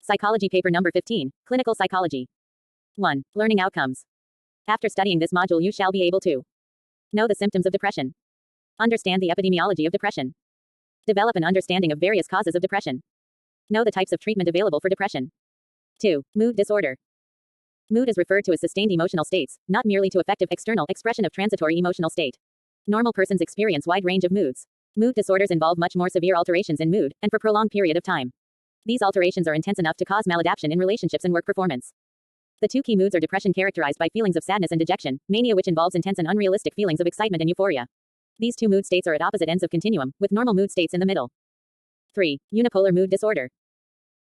Psychology paper number 15, Clinical Psychology. 1. Learning outcomes. After studying this module, you shall be able to know the symptoms of depression, understand the epidemiology of depression, develop an understanding of various causes of depression, know the types of treatment available for depression. 2. Mood disorder. Mood is referred to as sustained emotional states, not merely to effective external expression of transitory emotional state. Normal persons experience wide range of moods. Mood disorders involve much more severe alterations in mood, and for prolonged period of time. These alterations are intense enough to cause maladaptation in relationships and work performance. The two key moods are depression, characterized by feelings of sadness, and dejection, mania, which involves intense and unrealistic feelings of excitement and euphoria. These two mood states are at opposite ends of continuum, with normal mood states in the middle. 3. Unipolar mood disorder.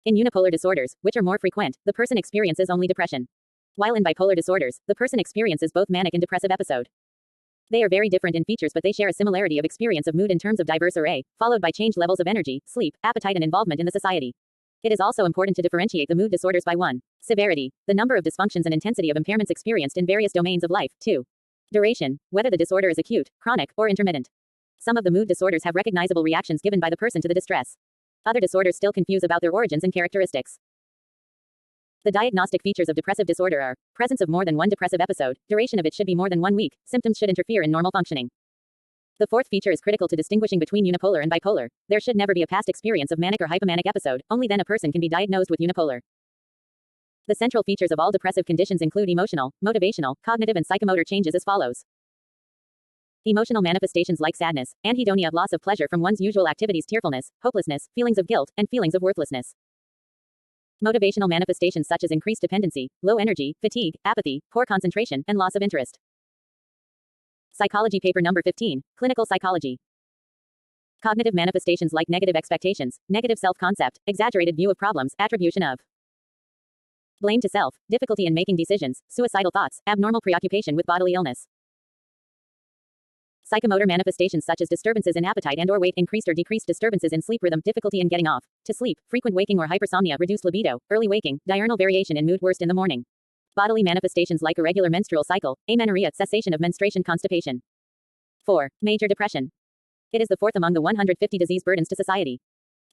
In unipolar disorders, which are more frequent, the person experiences only depression. While in bipolar disorders, the person experiences both manic and depressive episode. They are very different in features, but they share a similarity of experience of mood in terms of diverse array, followed by changed levels of energy, sleep, appetite, and involvement in the society. It is also important to differentiate the mood disorders by 1. Severity, the number of dysfunctions and intensity of impairments experienced in various domains of life. 2. Duration, whether the disorder is acute, chronic, or intermittent. Some of the mood disorders have recognizable reactions given by the person to the distress. Other disorders still confuse about their origins and characteristics. The diagnostic features of depressive disorder are presence of more than one depressive episode, duration of it should be more than 1 week, symptoms should interfere in normal functioning. The fourth feature is critical to distinguishing between unipolar and bipolar. There should never be a past experience of manic or hypomanic episode, only then a person can be diagnosed with unipolar. The central features of all depressive conditions include emotional, motivational, cognitive, and psychomotor changes as follows. Emotional manifestations like sadness, anhedonia, loss of pleasure from one's usual activities, tearfulness, hopelessness, feelings of guilt, and feelings of worthlessness. Motivational manifestations such as increased dependency, low energy, fatigue, apathy, poor concentration, and loss of interest. Psychology paper number 15, Clinical Psychology. Cognitive manifestations like negative expectations, negative self-concept, exaggerated view of problems, attribution of blame to self, difficulty in making decisions, suicidal thoughts, abnormal preoccupation with bodily illness. Psychomotor manifestations such as disturbances in appetite and or weight, increased or decreased disturbances in sleep rhythm, difficulty in getting off to sleep, frequent waking or hypersomnia, reduced libido, early waking, diurnal variation in mood, worst in the morning. Bodily manifestations like irregular menstrual cycle, amenorrhea, cessation of menstruation, constipation. 4. Major depression. It is the fourth among the 150 disease burdens to society.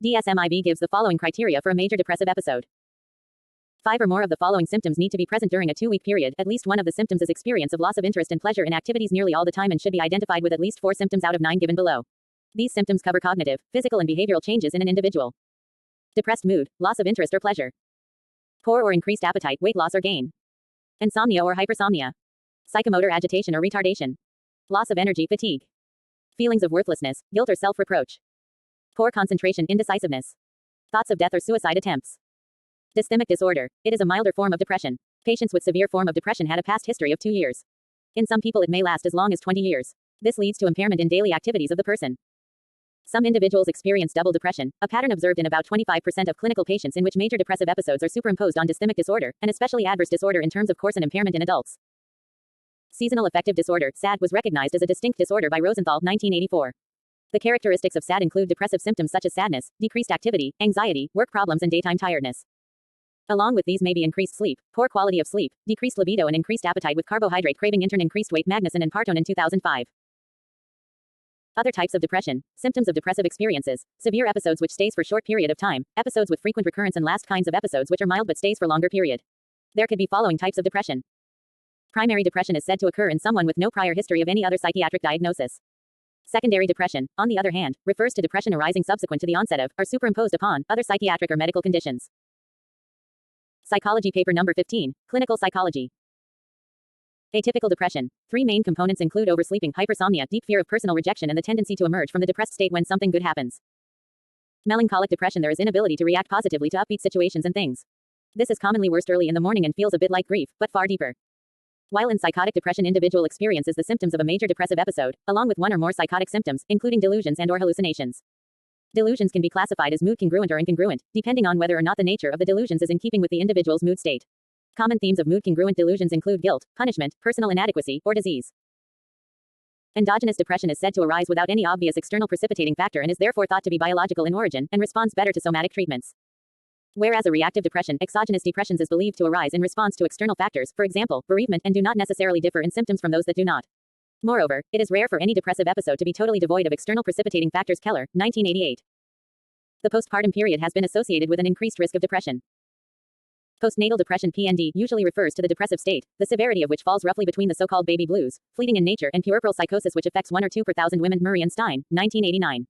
DSM-IV gives the following criteria for a major depressive episode. 5 or more of the following symptoms need to be present during a 2-week period. At least one of the symptoms is experience of loss of interest and pleasure in activities nearly all the time and should be identified with at least 4 symptoms out of 9 given below. These symptoms cover cognitive, physical, and behavioral changes in an individual. Depressed mood, loss of interest or pleasure. Poor or increased appetite, weight loss or gain. Insomnia or hypersomnia. Psychomotor agitation or retardation. Loss of energy, fatigue. Feelings of worthlessness, guilt or self-reproach. Poor concentration, indecisiveness. Thoughts of death or suicide attempts. Dysthymic disorder. It is a milder form of depression. Patients with severe form of depression had a past history of 2 years. In some people it may last as long as 20 years. This leads to impairment in daily activities of the person. Some individuals experience double depression, a pattern observed in about 25% of clinical patients in which major depressive episodes are superimposed on dysthymic disorder, and especially adverse disorder in terms of course and impairment in adults. Seasonal affective disorder, SAD, was recognized as a distinct disorder by Rosenthal, 1984. The characteristics of SAD include depressive symptoms such as sadness, decreased activity, anxiety, work problems, and daytime tiredness. Along with these may be increased sleep, poor quality of sleep, decreased libido, and increased appetite with carbohydrate craving, increased weight, Magnuson and Partone in 2005. Other types of depression, symptoms of depressive experiences, severe episodes which stays for short period of time, episodes with frequent recurrence, and last kinds of episodes which are mild but stays for longer period. There could be following types of depression. Primary depression is said to occur in someone with no prior history of any other psychiatric diagnosis. Secondary depression, on the other hand, refers to depression arising subsequent to the onset of, or superimposed upon, other psychiatric or medical conditions. Psychology paper number 15, Clinical Psychology. Atypical depression. 3 main components include oversleeping, hypersomnia, deep fear of personal rejection, and the tendency to emerge from the depressed state when something good happens. Melancholic depression. There is inability to react positively to upbeat situations and things. This is commonly worst early in the morning and feels a bit like grief, but far deeper. While in psychotic depression, individual experiences the symptoms of a major depressive episode, along with 1 or more psychotic symptoms, including delusions and or hallucinations. Delusions can be classified as mood congruent or incongruent, depending on whether or not the nature of the delusions is in keeping with the individual's mood state. Common themes of mood congruent delusions include guilt, punishment, personal inadequacy, or disease. Endogenous depression is said to arise without any obvious external precipitating factor and is therefore thought to be biological in origin, and responds better to somatic treatments. Whereas a reactive depression, exogenous depressions, is believed to arise in response to external factors, for example, bereavement, and do not necessarily differ in symptoms from those that do not. Moreover, it is rare for any depressive episode to be totally devoid of external precipitating factors. Keller, 1988. The postpartum period has been associated with an increased risk of depression. Postnatal depression (PND) usually refers to the depressive state, the severity of which falls roughly between the so-called baby blues, fleeting in nature, and puerperal psychosis, which affects 1 or 2 per thousand women. Murray and Stein, 1989.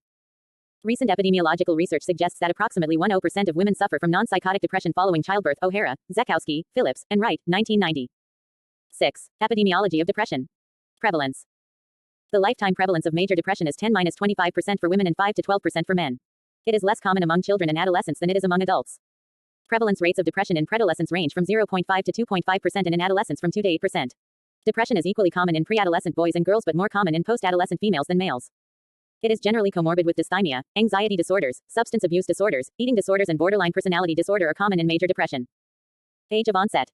Recent epidemiological research suggests that approximately 1% of women suffer from non-psychotic depression following childbirth. O'Hara, Zekowski, Phillips, and Wright, 1990. 6. Epidemiology of depression. Prevalence. The lifetime prevalence of major depression is 10-25% for women and 5 to 12% for men. It is less common among children and adolescents than it is among adults. Prevalence rates of depression in preadolescents range from 0.5 to 2.5% and in adolescents from 2 to 8%. Depression is equally common in pre-adolescent boys and girls but more common in post-adolescent females than males. It is generally comorbid with dysthymia, anxiety disorders, substance abuse disorders, eating disorders and borderline personality disorder are common in major depression. Age of onset.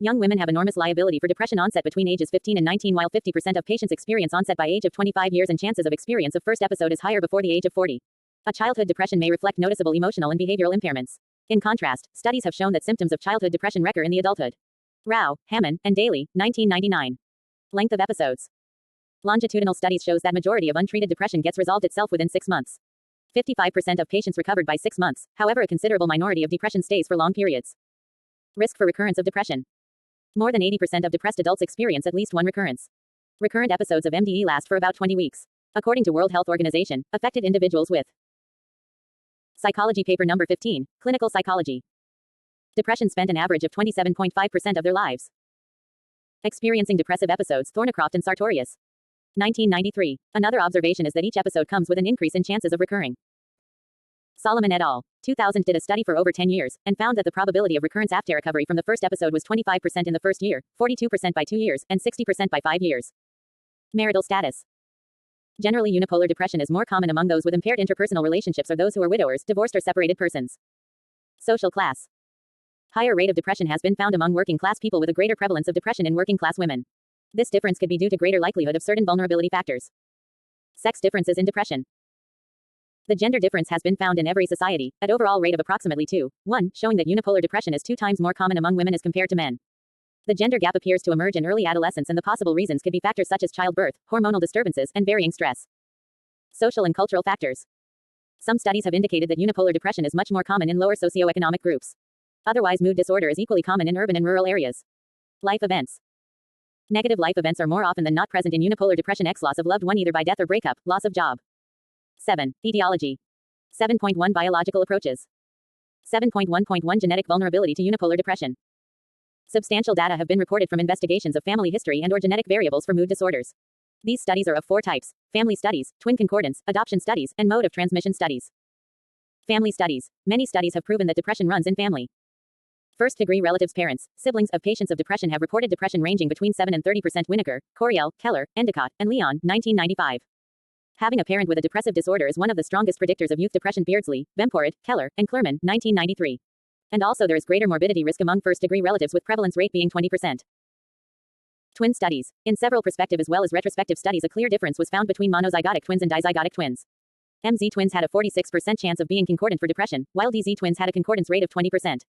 Young women have enormous liability for depression onset between ages 15 and 19 while 50% of patients experience onset by age of 25 years and chances of experience of first episode is higher before the age of 40. A childhood depression may reflect noticeable emotional and behavioral impairments. In contrast, studies have shown that symptoms of childhood depression recur in the adulthood. Rao, Hammond, and Daly, 1999. Length of episodes. Longitudinal studies shows that majority of untreated depression gets resolved itself within 6 months. 55% of patients recovered by 6 months, however a considerable minority of depression stays for long periods. Risk for recurrence of depression. More than 80% of depressed adults experience at least one recurrence. Recurrent episodes of MDE last for about 20 weeks. According to World Health Organization, affected individuals with Psychology paper number 15, Clinical Psychology. Depression spent an average of 27.5% of their lives experiencing depressive episodes. Thornycroft and Sartorius. 1993. Another observation is that each episode comes with an increase in chances of recurring. Solomon et al. 2000 did a study for over 10 years, and found that the probability of recurrence after recovery from the first episode was 25% in the first year, 42% by 2 years, and 60% by 5 years. Marital status. Generally, unipolar depression is more common among those with impaired interpersonal relationships or those who are widowers, divorced, or separated persons. Social class. Higher rate of depression has been found among working class people with a greater prevalence of depression in working class women. This difference could be due to greater likelihood of certain vulnerability factors. Sex differences in depression. The gender difference has been found in every society, at overall rate of approximately 2:1, showing that unipolar depression is 2 times more common among women as compared to men. The gender gap appears to emerge in early adolescence, and the possible reasons could be factors such as childbirth, hormonal disturbances, and varying stress. Social and cultural factors. Some studies have indicated that unipolar depression is much more common in lower socioeconomic groups. Otherwise, mood disorder is equally common in urban and rural areas. Life events. Negative life events are more often than not present in unipolar depression. Loss of loved one either by death or breakup, loss of job. 7. Etiology. 7.1 Biological approaches. 7.1.1 Genetic vulnerability to unipolar depression. Substantial data have been reported from investigations of family history and/or genetic variables for mood disorders. These studies are of 4 types: family studies, twin concordance, adoption studies, and mode of transmission studies. Family studies. Many studies have proven that depression runs in family. First-degree relatives, parents, siblings of patients of depression have reported depression ranging between 7 and 30%. Winokur, Coriel, Keller, Endicott, and Leon, 1995. Having a parent with a depressive disorder is one of the strongest predictors of youth depression. Beardsley, Bemporid, Keller, and Klerman, 1993. And also there is greater morbidity risk among first-degree relatives, with prevalence rate being 20%. Twin studies. In several prospective as well as retrospective studies, a clear difference was found between monozygotic twins and dizygotic twins. MZ twins had a 46% chance of being concordant for depression, while DZ twins had a concordance rate of 20%.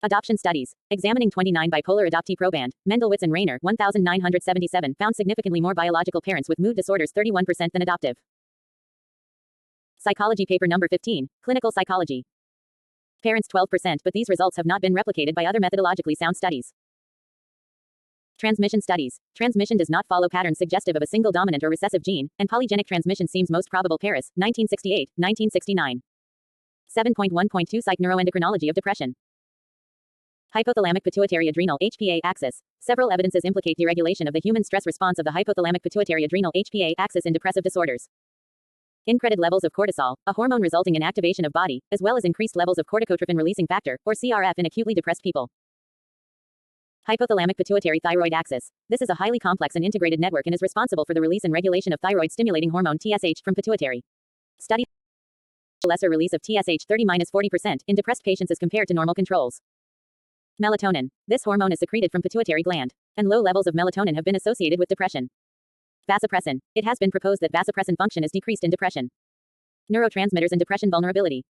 Adoption studies. Examining 29 bipolar adoptee proband, Mendelwitz and Rayner, 1977, found significantly more biological parents with mood disorders, 31%, than adoptive. Psychology paper number 15, Clinical Psychology. Parents 12%, but these results have not been replicated by other methodologically sound studies. Transmission studies. Transmission does not follow patterns suggestive of a single dominant or recessive gene, and polygenic transmission seems most probable. Paris, 1968, 1969. 7.1.2 Psych neuroendocrinology of depression. Hypothalamic pituitary adrenal HPA axis. Several evidences implicate deregulation of the human stress response of the hypothalamic pituitary adrenal HPA axis in depressive disorders. Increased levels of cortisol, a hormone resulting in activation of body, as well as increased levels of corticotrophin releasing factor, or CRF, in acutely depressed people. Hypothalamic pituitary thyroid axis. This is a highly complex and integrated network and is responsible for the release and regulation of thyroid stimulating hormone TSH from pituitary. Study lesser release of TSH 30-40% in depressed patients as compared to normal controls. Melatonin. This hormone is secreted from pituitary gland, and low levels of melatonin have been associated with depression. Vasopressin. It has been proposed that vasopressin function is decreased in depression. Neurotransmitters and depression vulnerability.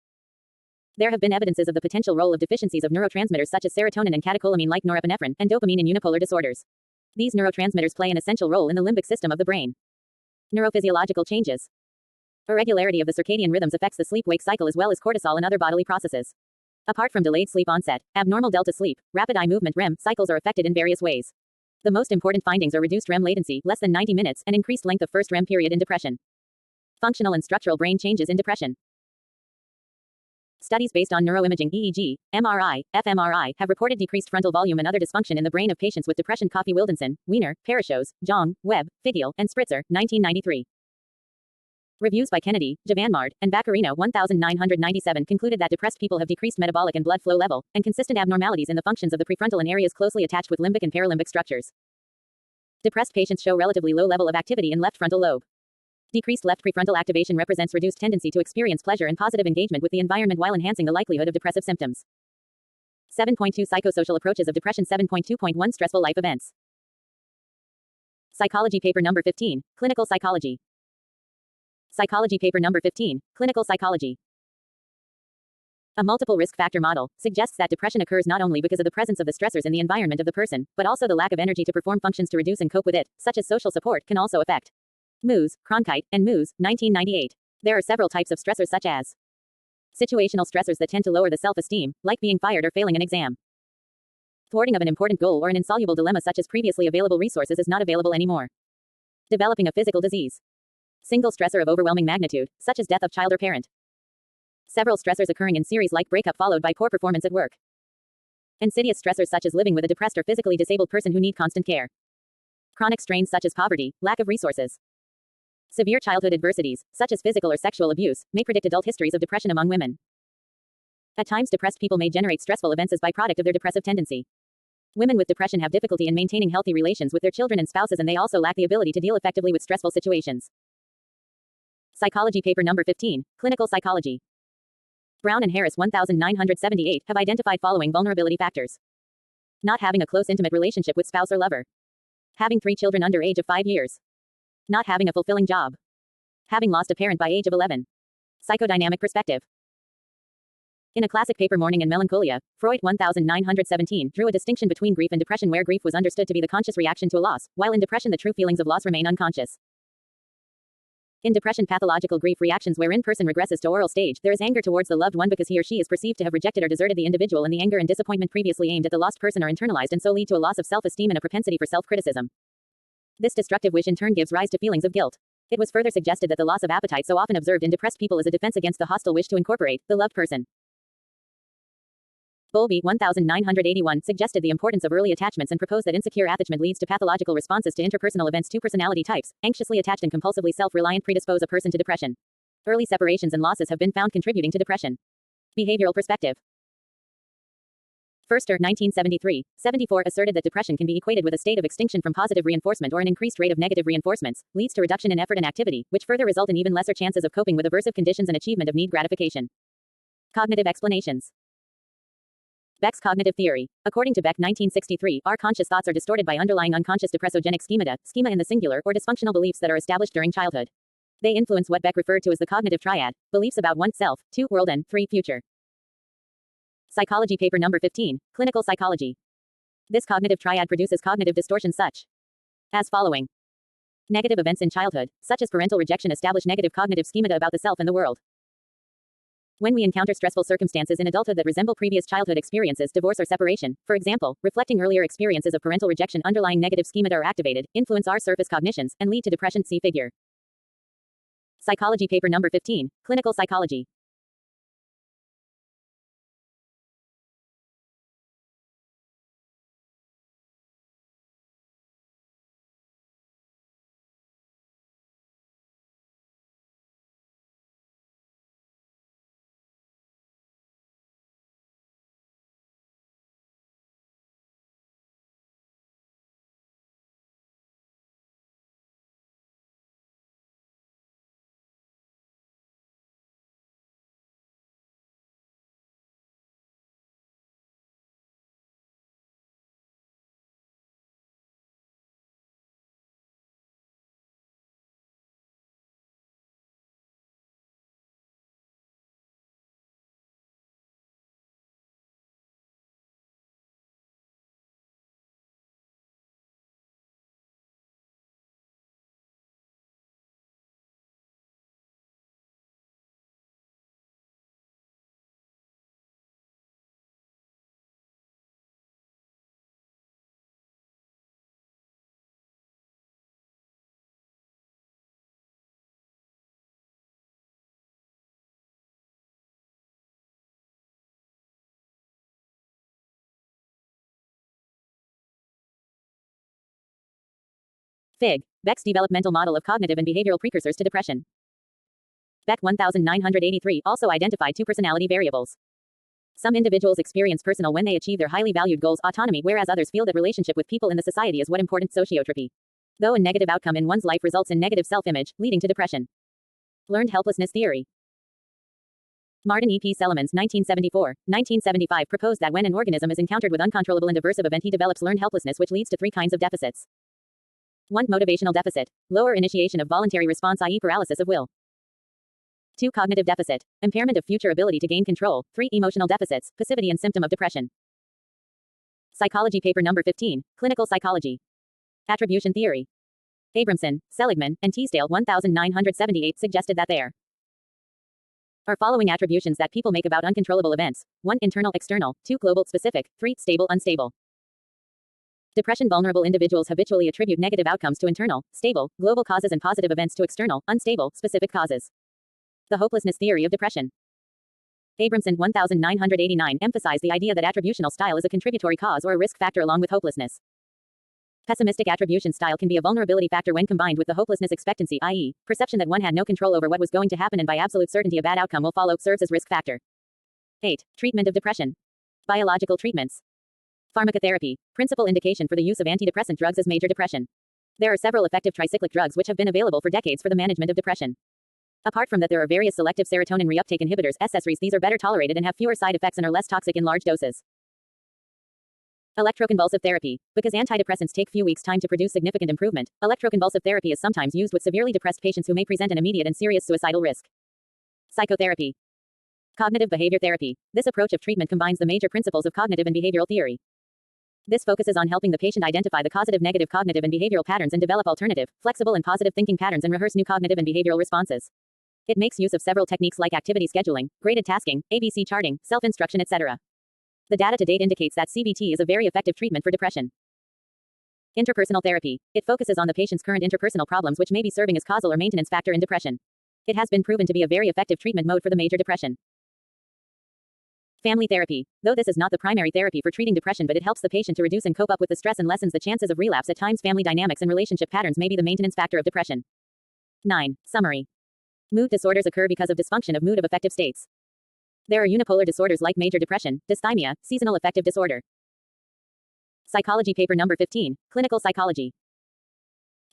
There have been evidences of the potential role of deficiencies of neurotransmitters such as serotonin and catecholamine like norepinephrine and dopamine in unipolar disorders. These neurotransmitters play an essential role in the limbic system of the brain. Neurophysiological changes. Irregularity of the circadian rhythms affects the sleep-wake cycle as well as cortisol and other bodily processes. Apart from delayed sleep onset, abnormal delta sleep, rapid eye movement REM cycles are affected in various ways. The most important findings are reduced REM latency, less than 90 minutes, and increased length of first REM period in depression. Functional and structural brain changes in depression. Studies based on neuroimaging EEG, MRI, fMRI have reported decreased frontal volume and other dysfunction in the brain of patients with depression. Coffey Wildenson, Wiener, Parashos, Zhang, Webb, Figiel, and Spritzer, 1993. Reviews by Kennedy, Javanmard, and Baccarino 1997 concluded that depressed people have decreased metabolic and blood flow level, and consistent abnormalities in the functions of the prefrontal and areas closely attached with limbic and paralimbic structures. Depressed patients show relatively low level of activity in left frontal lobe. Decreased left prefrontal activation represents reduced tendency to experience pleasure and positive engagement with the environment while enhancing the likelihood of depressive symptoms. 7.2 Psychosocial approaches of depression. 7.2.1 Stressful life events. Psychology paper number 15, Clinical psychology. Psychology paper number 15, Clinical psychology. A multiple risk factor model suggests that depression occurs not only because of the presence of the stressors in the environment of the person, but also the lack of energy to perform functions to reduce and cope with it, such as social support, can also affect. Moos, Cronkite, and Moos, 1998. There are several types of stressors such as situational stressors that tend to lower the self-esteem, like being fired or failing an exam. Thwarting of an important goal or an insoluble dilemma such as previously available resources is not available anymore. Developing a physical disease. Single stressor of overwhelming magnitude, such as death of child or parent. Several stressors occurring in series like breakup followed by poor performance at work. Insidious stressors such as living with a depressed or physically disabled person who need constant care. Chronic strains such as poverty, lack of resources. Severe childhood adversities, such as physical or sexual abuse, may predict adult histories of depression among women. At times, depressed people may generate stressful events as byproduct of their depressive tendency. Women with depression have difficulty in maintaining healthy relations with their children and spouses, and they also lack the ability to deal effectively with stressful situations. Psychology paper number 15, Clinical psychology. Brown and Harris 1978 have identified following vulnerability factors. Not having a close intimate relationship with spouse or lover. Having 3 children under age of 5 years. Not having a fulfilling job. Having lost a parent by age of 11. Psychodynamic perspective. In a classic paper Mourning and Melancholia, Freud 1917 drew a distinction between grief and depression, where grief was understood to be the conscious reaction to a loss, while in depression the true feelings of loss remain unconscious. In depression, pathological grief reactions wherein person regresses to oral stage, there is anger towards the loved one because he or she is perceived to have rejected or deserted the individual, and the anger and disappointment previously aimed at the lost person are internalized and so lead to a loss of self-esteem and a propensity for self-criticism. This destructive wish in turn gives rise to feelings of guilt. It was further suggested that the loss of appetite so often observed in depressed people is a defense against the hostile wish to incorporate the loved person. Bowlby 1981 suggested the importance of early attachments and proposed that insecure attachment leads to pathological responses to interpersonal events. 2 Personality types, anxiously attached and compulsively self-reliant, predispose a person to depression. Early separations and losses have been found contributing to depression. Behavioral perspective. Forster 1973-74 asserted that depression can be equated with a state of extinction from positive reinforcement or an increased rate of negative reinforcements, leads to reduction in effort and activity, which further result in even lesser chances of coping with aversive conditions and achievement of need gratification. Cognitive explanations. Beck's cognitive theory. According to Beck 1963, our conscious thoughts are distorted by underlying unconscious depressogenic schemata, schema in the singular, or dysfunctional beliefs that are established during childhood. They influence what Beck referred to as the cognitive triad, beliefs about oneself, 2 world and 3 future. Psychology paper number 15, Clinical psychology. This cognitive triad produces cognitive distortions such as following. Negative events in childhood, such as parental rejection, establish negative cognitive schemata about the self and the world. When we encounter stressful circumstances in adulthood that resemble previous childhood experiences, divorce or separation, for example, reflecting earlier experiences of parental rejection, underlying negative schemata are activated, influence our surface cognitions, and lead to depression. See figure. Psychology paper number 15, Clinical psychology. FIG. Beck's developmental model of cognitive and behavioral precursors to depression. Beck 1983 also identified two personality variables. Some individuals experience personal when they achieve their highly valued goals autonomy, whereas others feel that relationship with people in the society is what important sociotropy. Though a negative outcome in one's life results in negative self-image, leading to depression. Learned helplessness theory. Martin E. P. Seligman's 1974-1975 proposed that when an organism is encountered with uncontrollable and aversive event, he develops learned helplessness, which leads to three kinds of deficits. 1. Motivational deficit. Lower initiation of voluntary response, i.e. paralysis of will. 2. Cognitive deficit. Impairment of future ability to gain control. 3. Emotional deficits. Passivity and symptom of depression. Psychology paper number 15. Clinical psychology. Attribution theory. Abramson, Seligman, and Teasdale 1978 suggested that there are following attributions that people make about uncontrollable events. 1. Internal, external. 2. Global, specific. 3. Stable, unstable. Depression vulnerable individuals habitually attribute negative outcomes to internal, stable, global causes and positive events to external, unstable, specific causes. The hopelessness theory of depression. Abramson 1989 emphasized the idea that attributional style is a contributory cause or a risk factor along with hopelessness. Pessimistic attribution style can be a vulnerability factor when combined with the hopelessness expectancy, i.e., perception that one had no control over what was going to happen and by absolute certainty a bad outcome will follow, serves as risk factor. 8. Treatment of depression. Biological treatments. Pharmacotherapy. Principal indication for the use of antidepressant drugs is major depression. There are several effective tricyclic drugs which have been available for decades for the management of depression. Apart from that, there are various selective serotonin reuptake inhibitors, SSRIs. These are better tolerated and have fewer side effects and are less toxic in large doses. Electroconvulsive therapy. Because antidepressants take few weeks' time to produce significant improvement, electroconvulsive therapy is sometimes used with severely depressed patients who may present an immediate and serious suicidal risk. Psychotherapy. Cognitive behavior therapy. This approach of treatment combines the major principles of cognitive and behavioral theory. This focuses on helping the patient identify the causative negative cognitive and behavioral patterns and develop alternative, flexible and positive thinking patterns and rehearse new cognitive and behavioral responses. It makes use of several techniques like activity scheduling, graded tasking, ABC charting, self-instruction, etc. The data to date indicates that CBT is a very effective treatment for depression. Interpersonal therapy. It focuses on the patient's current interpersonal problems which may be serving as causal or maintenance factor in depression. It has been proven to be a very effective treatment mode for the major depression. Family therapy. Though this is not the primary therapy for treating depression, but it helps the patient to reduce and cope up with the stress and lessens the chances of relapse at times. Family dynamics and relationship patterns may be the maintenance factor of depression. 9. Summary. Mood disorders occur because of dysfunction of mood of affective states. There are unipolar disorders like major depression, dysthymia, seasonal affective disorder. Psychology paper number 15, clinical psychology.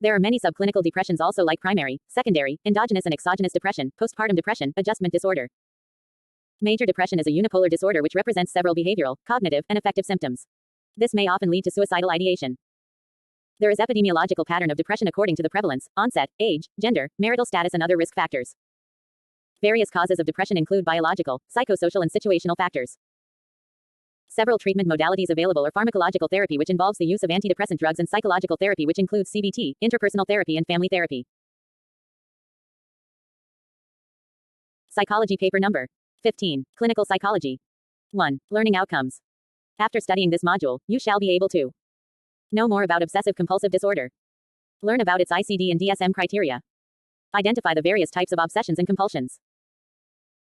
There are many subclinical depressions also like primary, secondary, endogenous and exogenous depression, postpartum depression, adjustment disorder. Major depression is a unipolar disorder which represents several behavioral, cognitive, and affective symptoms. This may often lead to suicidal ideation. There is epidemiological pattern of depression according to the prevalence, onset, age, gender, marital status and other risk factors. Various causes of depression include biological, psychosocial and situational factors. Several treatment modalities available are pharmacological therapy which involves the use of antidepressant drugs and psychological therapy which includes CBT, interpersonal therapy and family therapy. Psychology paper number 15, clinical psychology. 1. Learning outcomes. After studying this module, you shall be able to know more about obsessive compulsive disorder. Learn about its ICD and DSM criteria. Identify the various types of obsessions and compulsions.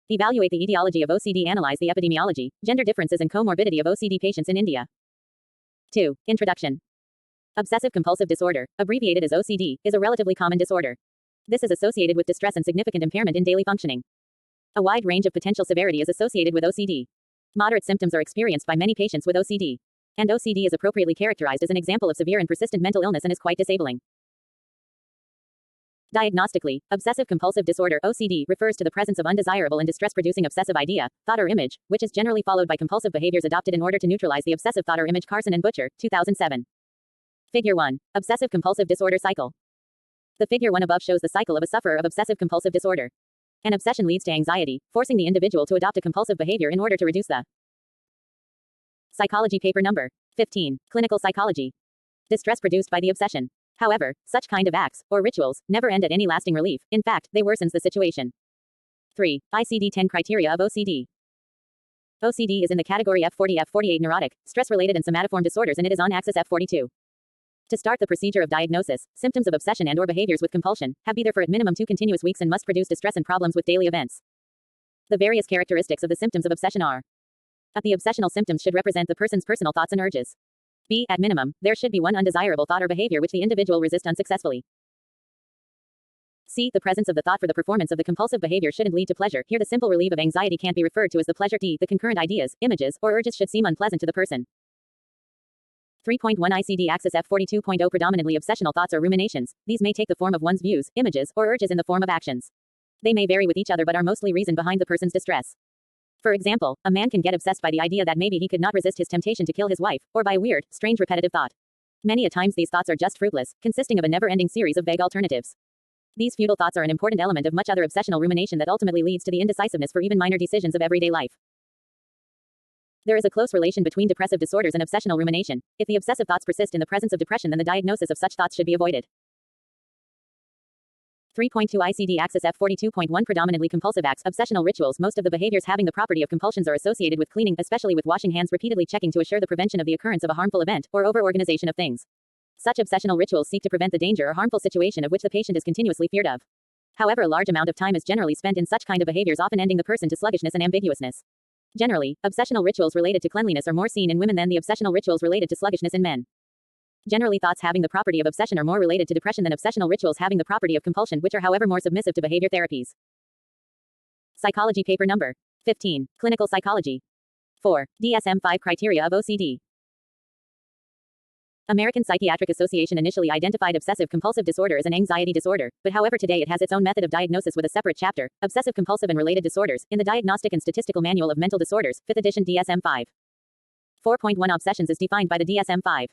Evaluate the etiology of OCD. Analyze the epidemiology, gender differences and comorbidity of OCD patients in India. 2. Introduction. Obsessive compulsive disorder, abbreviated as OCD, is a relatively common disorder. This is associated with distress and significant impairment in daily functioning. A wide range of potential severity is associated with OCD. Moderate symptoms are experienced by many patients with OCD. And OCD is appropriately characterized as an example of severe and persistent mental illness and is quite disabling. Diagnostically, obsessive-compulsive disorder (OCD) refers to the presence of undesirable and distress-producing obsessive idea, thought or image, which is generally followed by compulsive behaviors adopted in order to neutralize the obsessive thought or image. Carson and Butcher, 2007. Figure 1. Obsessive-compulsive disorder cycle. The figure 1 above shows the cycle of a sufferer of obsessive-compulsive disorder. An obsession leads to anxiety, forcing the individual to adopt a compulsive behavior in order to reduce the Psychology paper number 15, clinical psychology. Distress produced by the obsession. However, such kind of acts, or rituals, never end at any lasting relief. In fact, they worsens the situation. 3. ICD-10 criteria of OCD. OCD is in the category F40-F48 neurotic, stress-related and somatoform disorders and it is on axis F42. To start the procedure of diagnosis, symptoms of obsession and or behaviors with compulsion have be there for at minimum 2 continuous weeks and must produce distress and problems with daily events. The various characteristics of the symptoms of obsession are: the obsessional symptoms should represent the person's personal thoughts and urges. B. At minimum, there should be one undesirable thought or behavior which the individual resists unsuccessfully. C. The presence of the thought for the performance of the compulsive behavior shouldn't lead to pleasure. Here the simple relief of anxiety can't be referred to as the pleasure. D. The concurrent ideas, images, or urges should seem unpleasant to the person. 3.1 ICD Axis F42.0 Predominantly obsessional thoughts or ruminations. These may take the form of one's views, images, or urges in the form of actions. They may vary with each other but are mostly reason behind the person's distress. For example, a man can get obsessed by the idea that maybe he could not resist his temptation to kill his wife, or by a weird, strange repetitive thought. Many a times these thoughts are just fruitless, consisting of a never-ending series of vague alternatives. These futile thoughts are an important element of much other obsessional rumination that ultimately leads to the indecisiveness for even minor decisions of everyday life. There is a close relation between depressive disorders and obsessional rumination. If the obsessive thoughts persist in the presence of depression, then the diagnosis of such thoughts should be avoided. 3.2 ICD Axis F42.1 Predominantly compulsive acts, obsessional rituals. Most of the behaviors having the property of compulsions are associated with cleaning, especially with washing hands, repeatedly checking to assure the prevention of the occurrence of a harmful event, or over-organization of things. Such obsessional rituals seek to prevent the danger or harmful situation of which the patient is continuously feared of. However, a large amount of time is generally spent in such kind of behaviors, often ending the person to sluggishness and ambiguousness. Generally, obsessional rituals related to cleanliness are more seen in women than the obsessional rituals related to sluggishness in men. Generally, thoughts having the property of obsession are more related to depression than obsessional rituals having the property of compulsion, which are however more submissive to behavior therapies. Psychology paper number 15. Clinical psychology. 4. DSM-5 criteria of OCD. American Psychiatric Association initially identified obsessive-compulsive disorder as an anxiety disorder, but however today it has its own method of diagnosis with a separate chapter, Obsessive-Compulsive and Related Disorders, in the Diagnostic and Statistical Manual of Mental Disorders, 5th edition DSM-5. 4.1 Obsessions is defined by the DSM-5.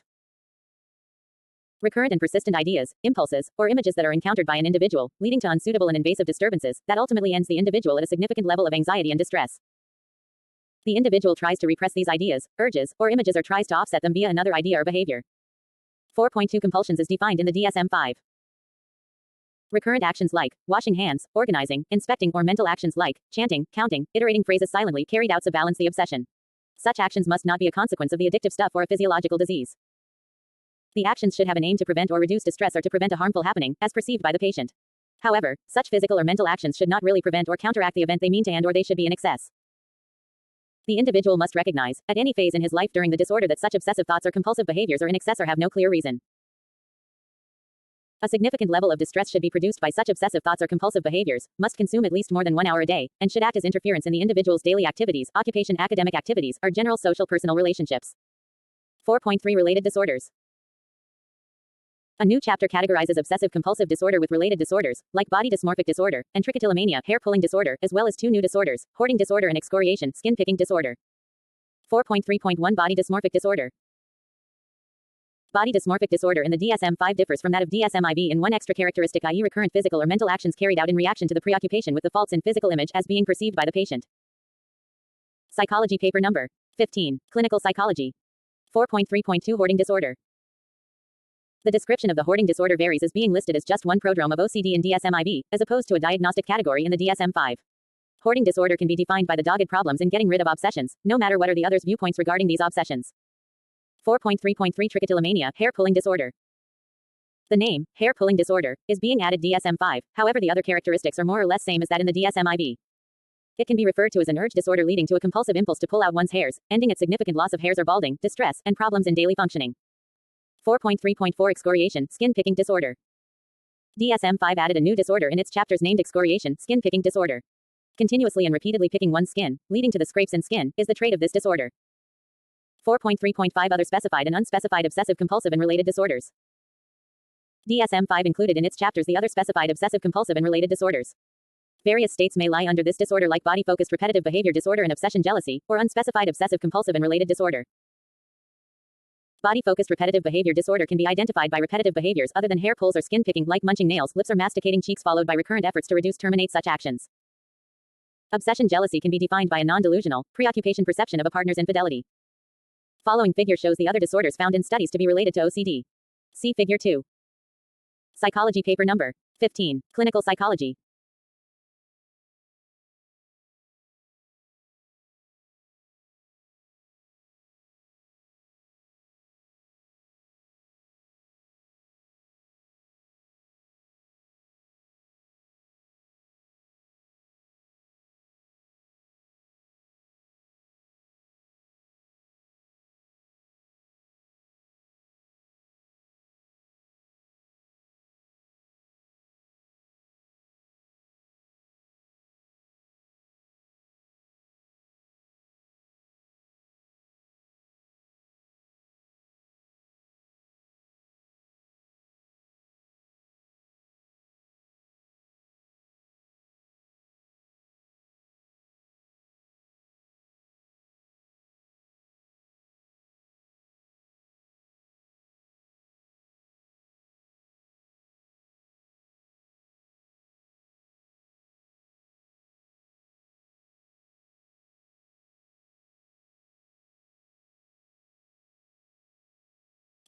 Recurrent and persistent ideas, impulses, or images that are encountered by an individual, leading to unsuitable and invasive disturbances, that ultimately ends the individual at a significant level of anxiety and distress. The individual tries to repress these ideas, urges, or images or tries to offset them via another idea or behavior. 4.2 Compulsions is defined in the DSM-5. Recurrent actions like washing hands, organizing, inspecting, or mental actions like chanting, counting, iterating phrases silently carried out to balance the obsession. Such actions must not be a consequence of the addictive stuff or a physiological disease. The actions should have an aim to prevent or reduce distress or to prevent a harmful happening, as perceived by the patient. However, such physical or mental actions should not really prevent or counteract the event they mean to, and or they should be in excess. The individual must recognize, at any phase in his life during the disorder, that such obsessive thoughts or compulsive behaviors are in excess or have no clear reason. A significant level of distress should be produced by such obsessive thoughts or compulsive behaviors, must consume at least more than 1 hour a day, and should act as interference in the individual's daily activities, occupation, academic activities, or general social personal relationships. 4.3 Related disorders. A new chapter categorizes obsessive-compulsive disorder with related disorders, like body dysmorphic disorder, and trichotillomania, hair-pulling disorder, as well as 2 new disorders, hoarding disorder and excoriation, skin-picking disorder. 4.3.1 Body dysmorphic disorder. Body dysmorphic disorder in the DSM-5 differs from that of DSM-IV in one extra characteristic, i.e. recurrent physical or mental actions carried out in reaction to the preoccupation with the faults in physical image as being perceived by the patient. Psychology paper number 15. Clinical psychology. 4.3.2 Hoarding disorder. The description of the hoarding disorder varies, as being listed as just one prodrome of OCD in DSM-IV, as opposed to a diagnostic category in the DSM-5. Hoarding disorder can be defined by the dogged problems in getting rid of obsessions, no matter what are the other's viewpoints regarding these obsessions. 4.3.3 Trichotillomania, hair-pulling disorder. The name, hair-pulling disorder, is being added DSM-5, however the other characteristics are more or less same as that in the DSM-IV. It can be referred to as an urge disorder leading to a compulsive impulse to pull out one's hairs, ending at significant loss of hairs or balding, distress, and problems in daily functioning. 4.3.4 Excoriation, skin-picking disorder. DSM-5 added a new disorder in its chapters named excoriation, skin-picking disorder. Continuously and repeatedly picking one's skin, leading to the scrapes in skin, is the trait of this disorder. 4.3.5 Other specified and unspecified obsessive-compulsive and related disorders. DSM-5 included in its chapters the other specified obsessive-compulsive and related disorders. Various states may lie under this disorder, like body-focused repetitive behavior disorder and obsession jealousy, or unspecified obsessive-compulsive and related disorder. Body-focused repetitive behavior disorder can be identified by repetitive behaviors other than hair pulls or skin picking, like munching nails, lips, or masticating cheeks, followed by recurrent efforts to terminate such actions. Obsession jealousy can be defined by a non-delusional, preoccupation perception of a partner's infidelity. Following figure shows the other disorders found in studies to be related to OCD. See Figure 2. Psychology paper number 15. Clinical psychology.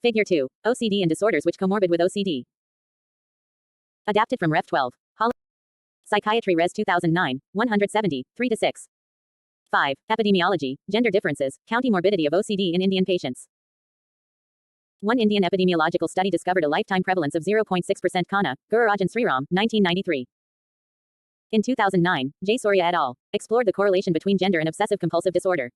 Figure 2. OCD and disorders which comorbid with OCD. Adapted from Ref 12. Psychiatry Res 2009, 170, 3-6. 5. Epidemiology, gender differences, county morbidity of OCD in Indian patients. One Indian epidemiological study discovered a lifetime prevalence of 0.6%. Khanna, Gururaj and Sriram, 1993. In 2009, J. Surya et al. Explored the correlation between gender and obsessive-compulsive disorder.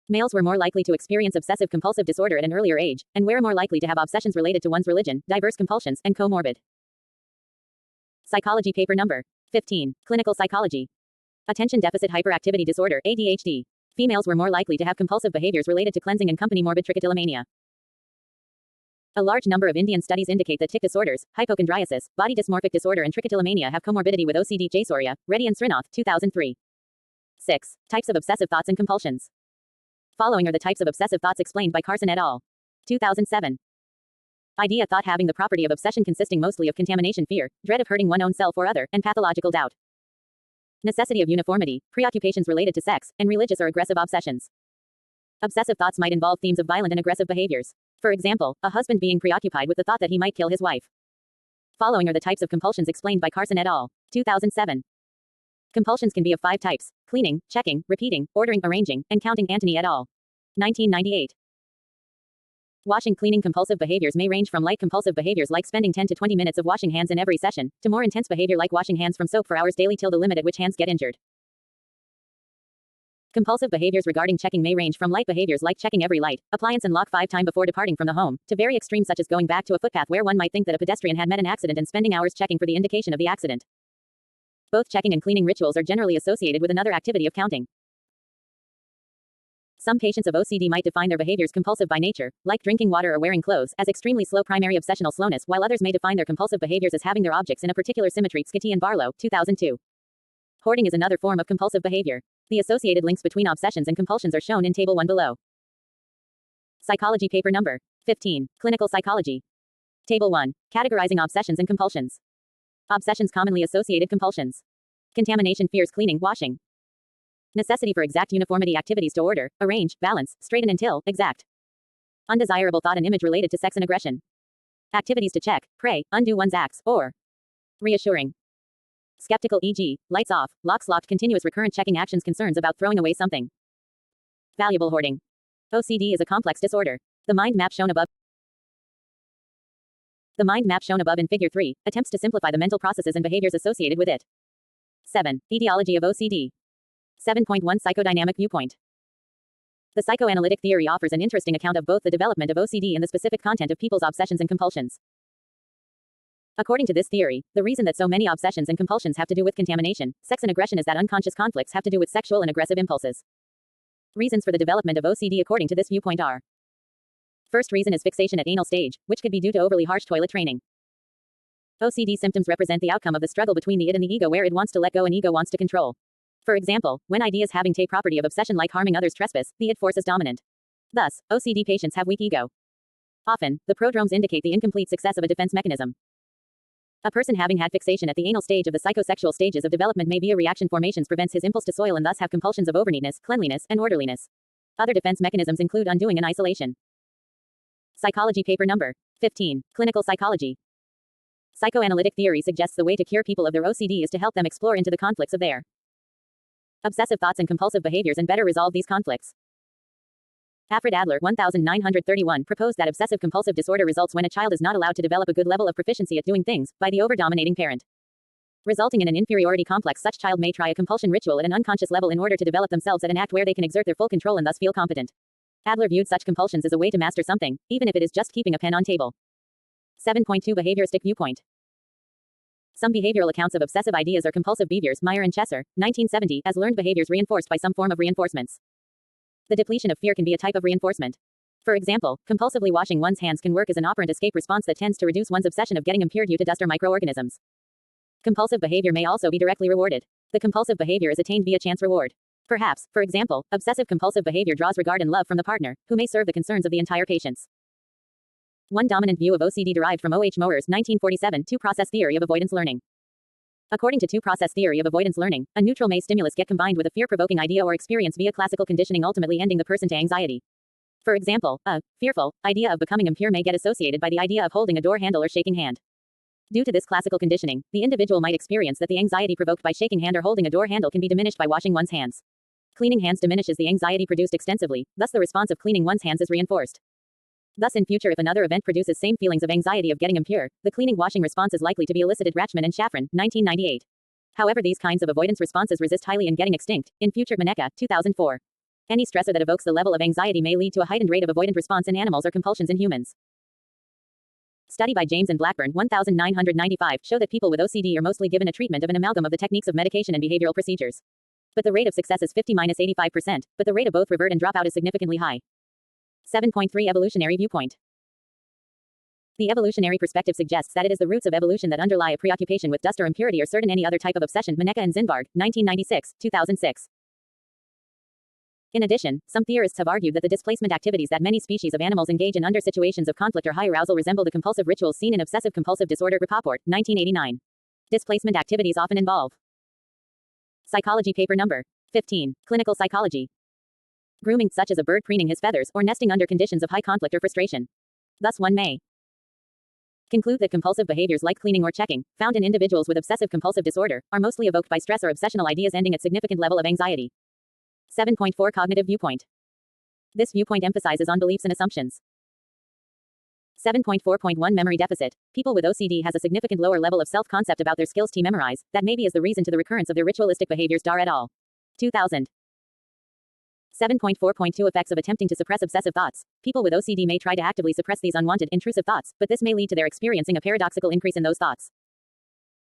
Males were more likely to experience obsessive-compulsive disorder at an earlier age, and were more likely to have obsessions related to one's religion, diverse compulsions, and comorbid. Psychology paper number 15. Clinical psychology. Attention deficit hyperactivity disorder, ADHD. Females were more likely to have compulsive behaviors related to cleansing and company morbid trichotillomania. A large number of Indian studies indicate that tic disorders, hypochondriasis, body dysmorphic disorder and trichotillomania have comorbidity with OCD. J. Surya, Reddy and Srinath, 2003. 6. Types of obsessive thoughts and compulsions. Following are the types of obsessive thoughts explained by Carson et al. 2007. Idea thought having the property of obsession consisting mostly of contamination fear, dread of hurting one's own self or other, and pathological doubt. Necessity of uniformity, preoccupations related to sex, and religious or aggressive obsessions. Obsessive thoughts might involve themes of violent and aggressive behaviors. For example, a husband being preoccupied with the thought that he might kill his wife. Following are the types of compulsions explained by Carson et al. 2007. Compulsions can be of 5 types: cleaning, checking, repeating, ordering, arranging, and counting. Antony et al. 1998. Washing. Cleaning compulsive behaviors may range from light compulsive behaviors like spending 10 to 20 minutes of washing hands in every session, to more intense behavior like washing hands from soap for hours daily till the limit at which hands get injured. Compulsive behaviors regarding checking may range from light behaviors like checking every light, appliance and lock 5 times before departing from the home, to very extreme such as going back to a footpath where one might think that a pedestrian had met an accident and spending hours checking for the indication of the accident. Both checking and cleaning rituals are generally associated with another activity of counting. Some patients of OCD might define their behaviors compulsive by nature, like drinking water or wearing clothes, as extremely slow primary obsessional slowness, while others may define their compulsive behaviors as having their objects in a particular symmetry. Skitty and Barlow, 2002. Hoarding is another form of compulsive behavior. The associated links between obsessions and compulsions are shown in Table 1 below. Psychology paper number 15. Clinical psychology. Table 1. Categorizing obsessions and compulsions. Obsessions. Commonly associated compulsions. Contamination, fears, cleaning, washing. Necessity for exact uniformity, activities to order, arrange, balance, straighten until exact. Undesirable thought and image related to sex and aggression. Activities to check, pray, undo one's acts, or reassuring. Skeptical, e.g., lights off, locks locked, continuous recurrent checking actions, concerns about throwing away something. Valuable hoarding. OCD is a complex disorder. The mind map shown above in Figure 3 attempts to simplify the mental processes and behaviors associated with it. 7. Etiology of OCD. 7.1 Psychodynamic viewpoint. The psychoanalytic theory offers an interesting account of both the development of OCD and the specific content of people's obsessions and compulsions. According to this theory, the reason that so many obsessions and compulsions have to do with contamination, sex and aggression is that unconscious conflicts have to do with sexual and aggressive impulses. Reasons for the development of OCD according to this viewpoint are: first reason is fixation at anal stage, which could be due to overly harsh toilet training. OCD symptoms represent the outcome of the struggle between the id and the ego, where id wants to let go and ego wants to control. For example, when ideas having a property of obsession like harming others trespass, the id force is dominant. Thus, OCD patients have weak ego. Often, the prodromes indicate the incomplete success of a defense mechanism. A person having had fixation at the anal stage of the psychosexual stages of development may be a reaction formations prevents his impulse to soil and thus have compulsions of overneatness, cleanliness, and orderliness. Other defense mechanisms include undoing and isolation. Psychology paper number 15. Clinical psychology. Psychoanalytic theory suggests the way to cure people of their OCD is to help them explore into the conflicts of their obsessive thoughts and compulsive behaviors and better resolve these conflicts. Alfred Adler, 1931, proposed that obsessive-compulsive disorder results when a child is not allowed to develop a good level of proficiency at doing things, by the over-dominating parent. Resulting in an inferiority complex, such child may try a compulsion ritual at an unconscious level in order to develop themselves at an act where they can exert their full control and thus feel competent. Adler viewed such compulsions as a way to master something, even if it is just keeping a pen on table. 7.2 Behavioristic viewpoint. Some behavioral accounts of obsessive ideas are compulsive behaviors, Meyer and Chesser, 1970, as learned behaviors reinforced by some form of reinforcements. The depletion of fear can be a type of reinforcement. For example, compulsively washing one's hands can work as an operant escape response that tends to reduce one's obsession of getting impaired due to dust or microorganisms. Compulsive behavior may also be directly rewarded. The compulsive behavior is attained via chance reward. Perhaps, for example, obsessive-compulsive behavior draws regard and love from the partner, who may serve the concerns of the entire patients. One dominant view of OCD derived from O. H. Mohrer's 1947 two-process theory of avoidance learning. According to two-process theory of avoidance learning, a neutral may stimulus get combined with a fear-provoking idea or experience via classical conditioning, ultimately ending the person to anxiety. For example, a fearful idea of becoming impure may get associated by the idea of holding a door handle or shaking hand. Due to this classical conditioning, the individual might experience that the anxiety provoked by shaking hand or holding a door handle can be diminished by washing one's hands. Cleaning hands diminishes the anxiety produced extensively, thus the response of cleaning one's hands is reinforced. Thus in future if another event produces same feelings of anxiety of getting impure, the cleaning washing response is likely to be elicited. Rachman and Shafran, 1998. However, these kinds of avoidance responses resist highly in getting extinct. In future, Maneka, 2004. Any stressor that evokes the level of anxiety may lead to a heightened rate of avoidant response in animals or compulsions in humans. Study by James and Blackburn, 1995, show that people with OCD are mostly given a treatment of an amalgam of the techniques of medication and behavioral procedures. But the rate of success is 50–85%, but the rate of both revert and dropout is significantly high. 7.3 Evolutionary viewpoint. The evolutionary perspective suggests that it is the roots of evolution that underlie a preoccupation with dust or impurity or certain any other type of obsession. Maneka and Zinbarg, 1996, 2006. In addition, some theorists have argued that the displacement activities that many species of animals engage in under situations of conflict or high arousal resemble the compulsive rituals seen in obsessive-compulsive disorder. Rapoport, 1989. Displacement activities often involve Psychology paper number 15. Clinical psychology. Grooming, such as a bird preening his feathers or nesting under conditions of high conflict or frustration. Thus one may conclude that compulsive behaviors like cleaning or checking, found in individuals with obsessive-compulsive disorder, are mostly evoked by stress or obsessional ideas ending at significant level of anxiety. 7.4 Cognitive viewpoint. This viewpoint emphasizes on beliefs and assumptions. 7.4.1 Memory deficit. People with OCD has a significant lower level of self-concept about their skills to memorize. That maybe is the reason to the recurrence of their ritualistic behaviors. Dar et al. 2000. 7.4.2 Effects of attempting to suppress obsessive thoughts. People with OCD may try to actively suppress these unwanted, intrusive thoughts, but this may lead to their experiencing a paradoxical increase in those thoughts.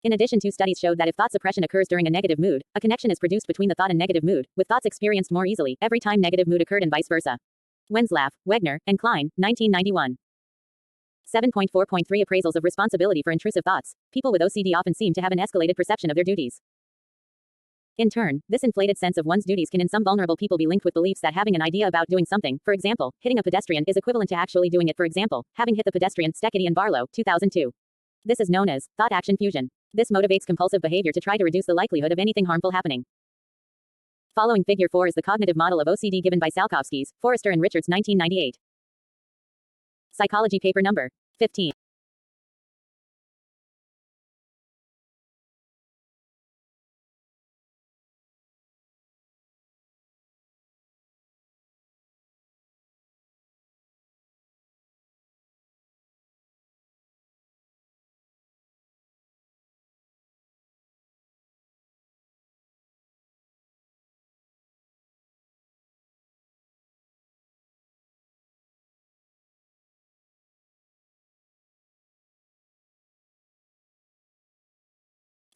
In addition, two studies showed that if thought suppression occurs during a negative mood, a connection is produced between the thought and negative mood, with thoughts experienced more easily every time negative mood occurred and vice versa. Wenslaff, Wegner, and Klein, 1991. 7.4.3 Appraisals of responsibility for intrusive thoughts. People with OCD often seem to have an escalated perception of their duties. In turn, this inflated sense of one's duties can in some vulnerable people be linked with beliefs that having an idea about doing something, for example, hitting a pedestrian, is equivalent to actually doing it. For example, having hit the pedestrian. Steketty and Barlow, 2002. This is known as thought-action fusion. This motivates compulsive behavior to try to reduce the likelihood of anything harmful happening. Following figure 4 is the cognitive model of OCD given by Salkovskis, Forrester and Richards, 1998. Psychology paper number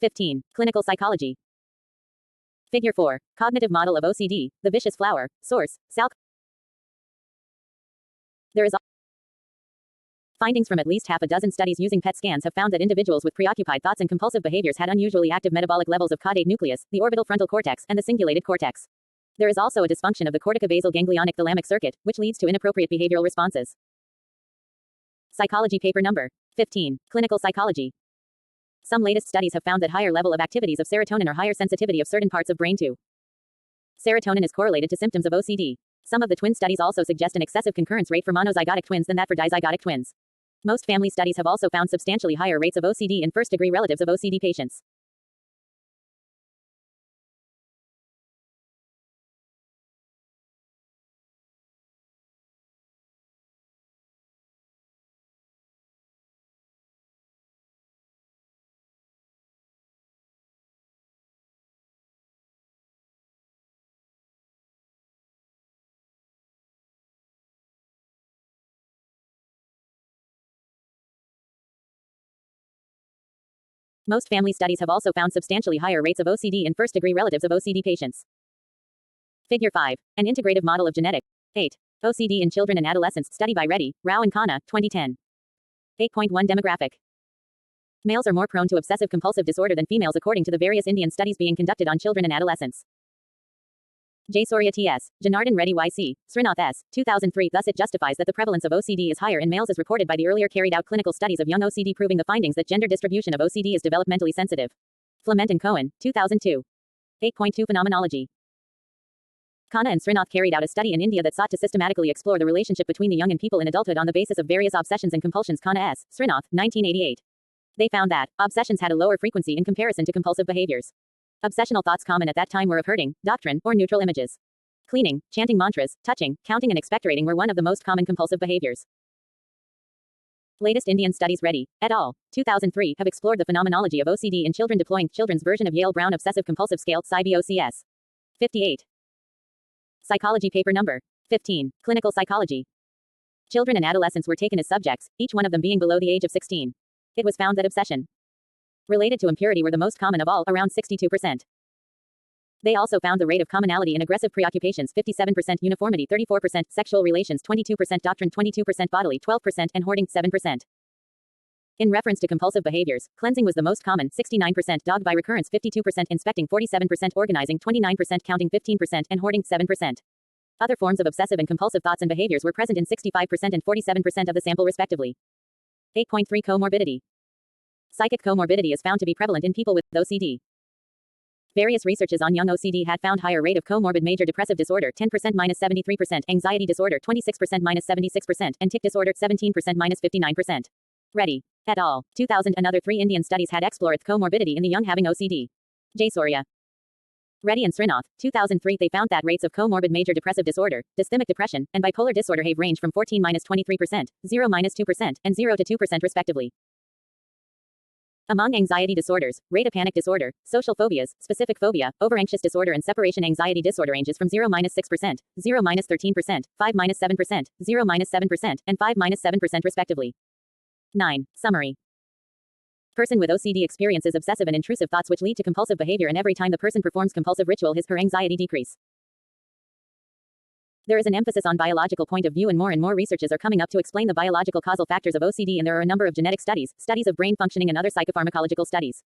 15. Clinical psychology. Figure 4. Cognitive model of OCD, the vicious flower. Source, Salk. There is findings from at least half a dozen studies using PET scans have found that individuals with preoccupied thoughts and compulsive behaviors had unusually active metabolic levels of caudate nucleus, the orbital frontal cortex, and the cingulated cortex. There is also a dysfunction of the corticobasal ganglionic thalamic circuit, which leads to inappropriate behavioral responses. Psychology paper number 15. Clinical psychology. Some latest studies have found that higher level of activities of serotonin or higher sensitivity of certain parts of brain to serotonin is correlated to symptoms of OCD. Some of the twin studies also suggest an excessive concurrence rate for monozygotic twins than that for dizygotic twins. Most family studies have also found substantially higher rates of OCD in first-degree relatives of OCD patients. Most family studies have also found substantially higher rates of OCD in first-degree relatives of OCD patients. Figure 5. An integrative model of genetic. 8. OCD in children and adolescents. Study by Reddy, Rao and Khanna, 2010. 8.1 Demographic. Males are more prone to obsessive-compulsive disorder than females according to the various Indian studies being conducted on children and adolescents. Jayasuriya T.S., Janardhan Reddy Y.C., Srinath S., 2003. Thus it justifies that the prevalence of OCD is higher in males as reported by the earlier carried out clinical studies of young OCD proving the findings that gender distribution of OCD is developmentally sensitive. Flement and Cohen, 2002. 8.2 Phenomenology. Khanna and Srinath carried out a study in India that sought to systematically explore the relationship between the young and people in adulthood on the basis of various obsessions and compulsions. Khanna S. Srinath, 1988. They found that obsessions had a lower frequency in comparison to compulsive behaviors. Obsessional thoughts common at that time were of hurting, doctrine, or neutral images. Cleaning, chanting mantras, touching, counting and expectorating were one of the most common compulsive behaviors. Latest Indian studies Reddy, et al., 2003, have explored the phenomenology of OCD in children deploying children's version of Yale-Brown Obsessive-Compulsive Scale, CIBOCS. 58. Psychology paper number 15, Clinical Psychology. Children and adolescents were taken as subjects, each one of them being below the age of 16. It was found that obsession related to impurity were the most common of all, around 62%. They also found the rate of commonality in aggressive preoccupations 57%, uniformity 34%, sexual relations 22%, doctrine 22%, bodily 12%, and hoarding 7%. In reference to compulsive behaviors, cleansing was the most common 69%, dogged by recurrence 52%, inspecting 47%, organizing 29%, counting 15%, and hoarding 7%. Other forms of obsessive and compulsive thoughts and behaviors were present in 65% and 47% of the sample respectively. 8.3 Comorbidity. Psychic comorbidity is found to be prevalent in people with OCD. Various researches on young OCD had found higher rate of comorbid major depressive disorder 10% -73%, anxiety disorder 26% -76%, and tic disorder 17% -59%. Reddy, et al., 2000. Another 3 Indian studies had explored comorbidity in the young having OCD. Jayasuriya. Reddy and Srinath, 2003. They found that rates of comorbid major depressive disorder, dysthymic depression, and bipolar disorder have range from 14-23%, 0-2%, and 0 to 2% respectively. Among anxiety disorders, rate of panic disorder, social phobias, specific phobia, overanxious disorder and separation anxiety disorder ranges from 0-6%, 0-13%, 5-7%, 0-7%, and 5-7% respectively. 9. Summary. Person with OCD experiences obsessive and intrusive thoughts which lead to compulsive behavior, and every time the person performs compulsive ritual his/her anxiety decrease. There is an emphasis on biological point of view, and more researches are coming up to explain the biological causal factors of OCD, and there are a number of genetic studies, studies of brain functioning, and other psychopharmacological studies.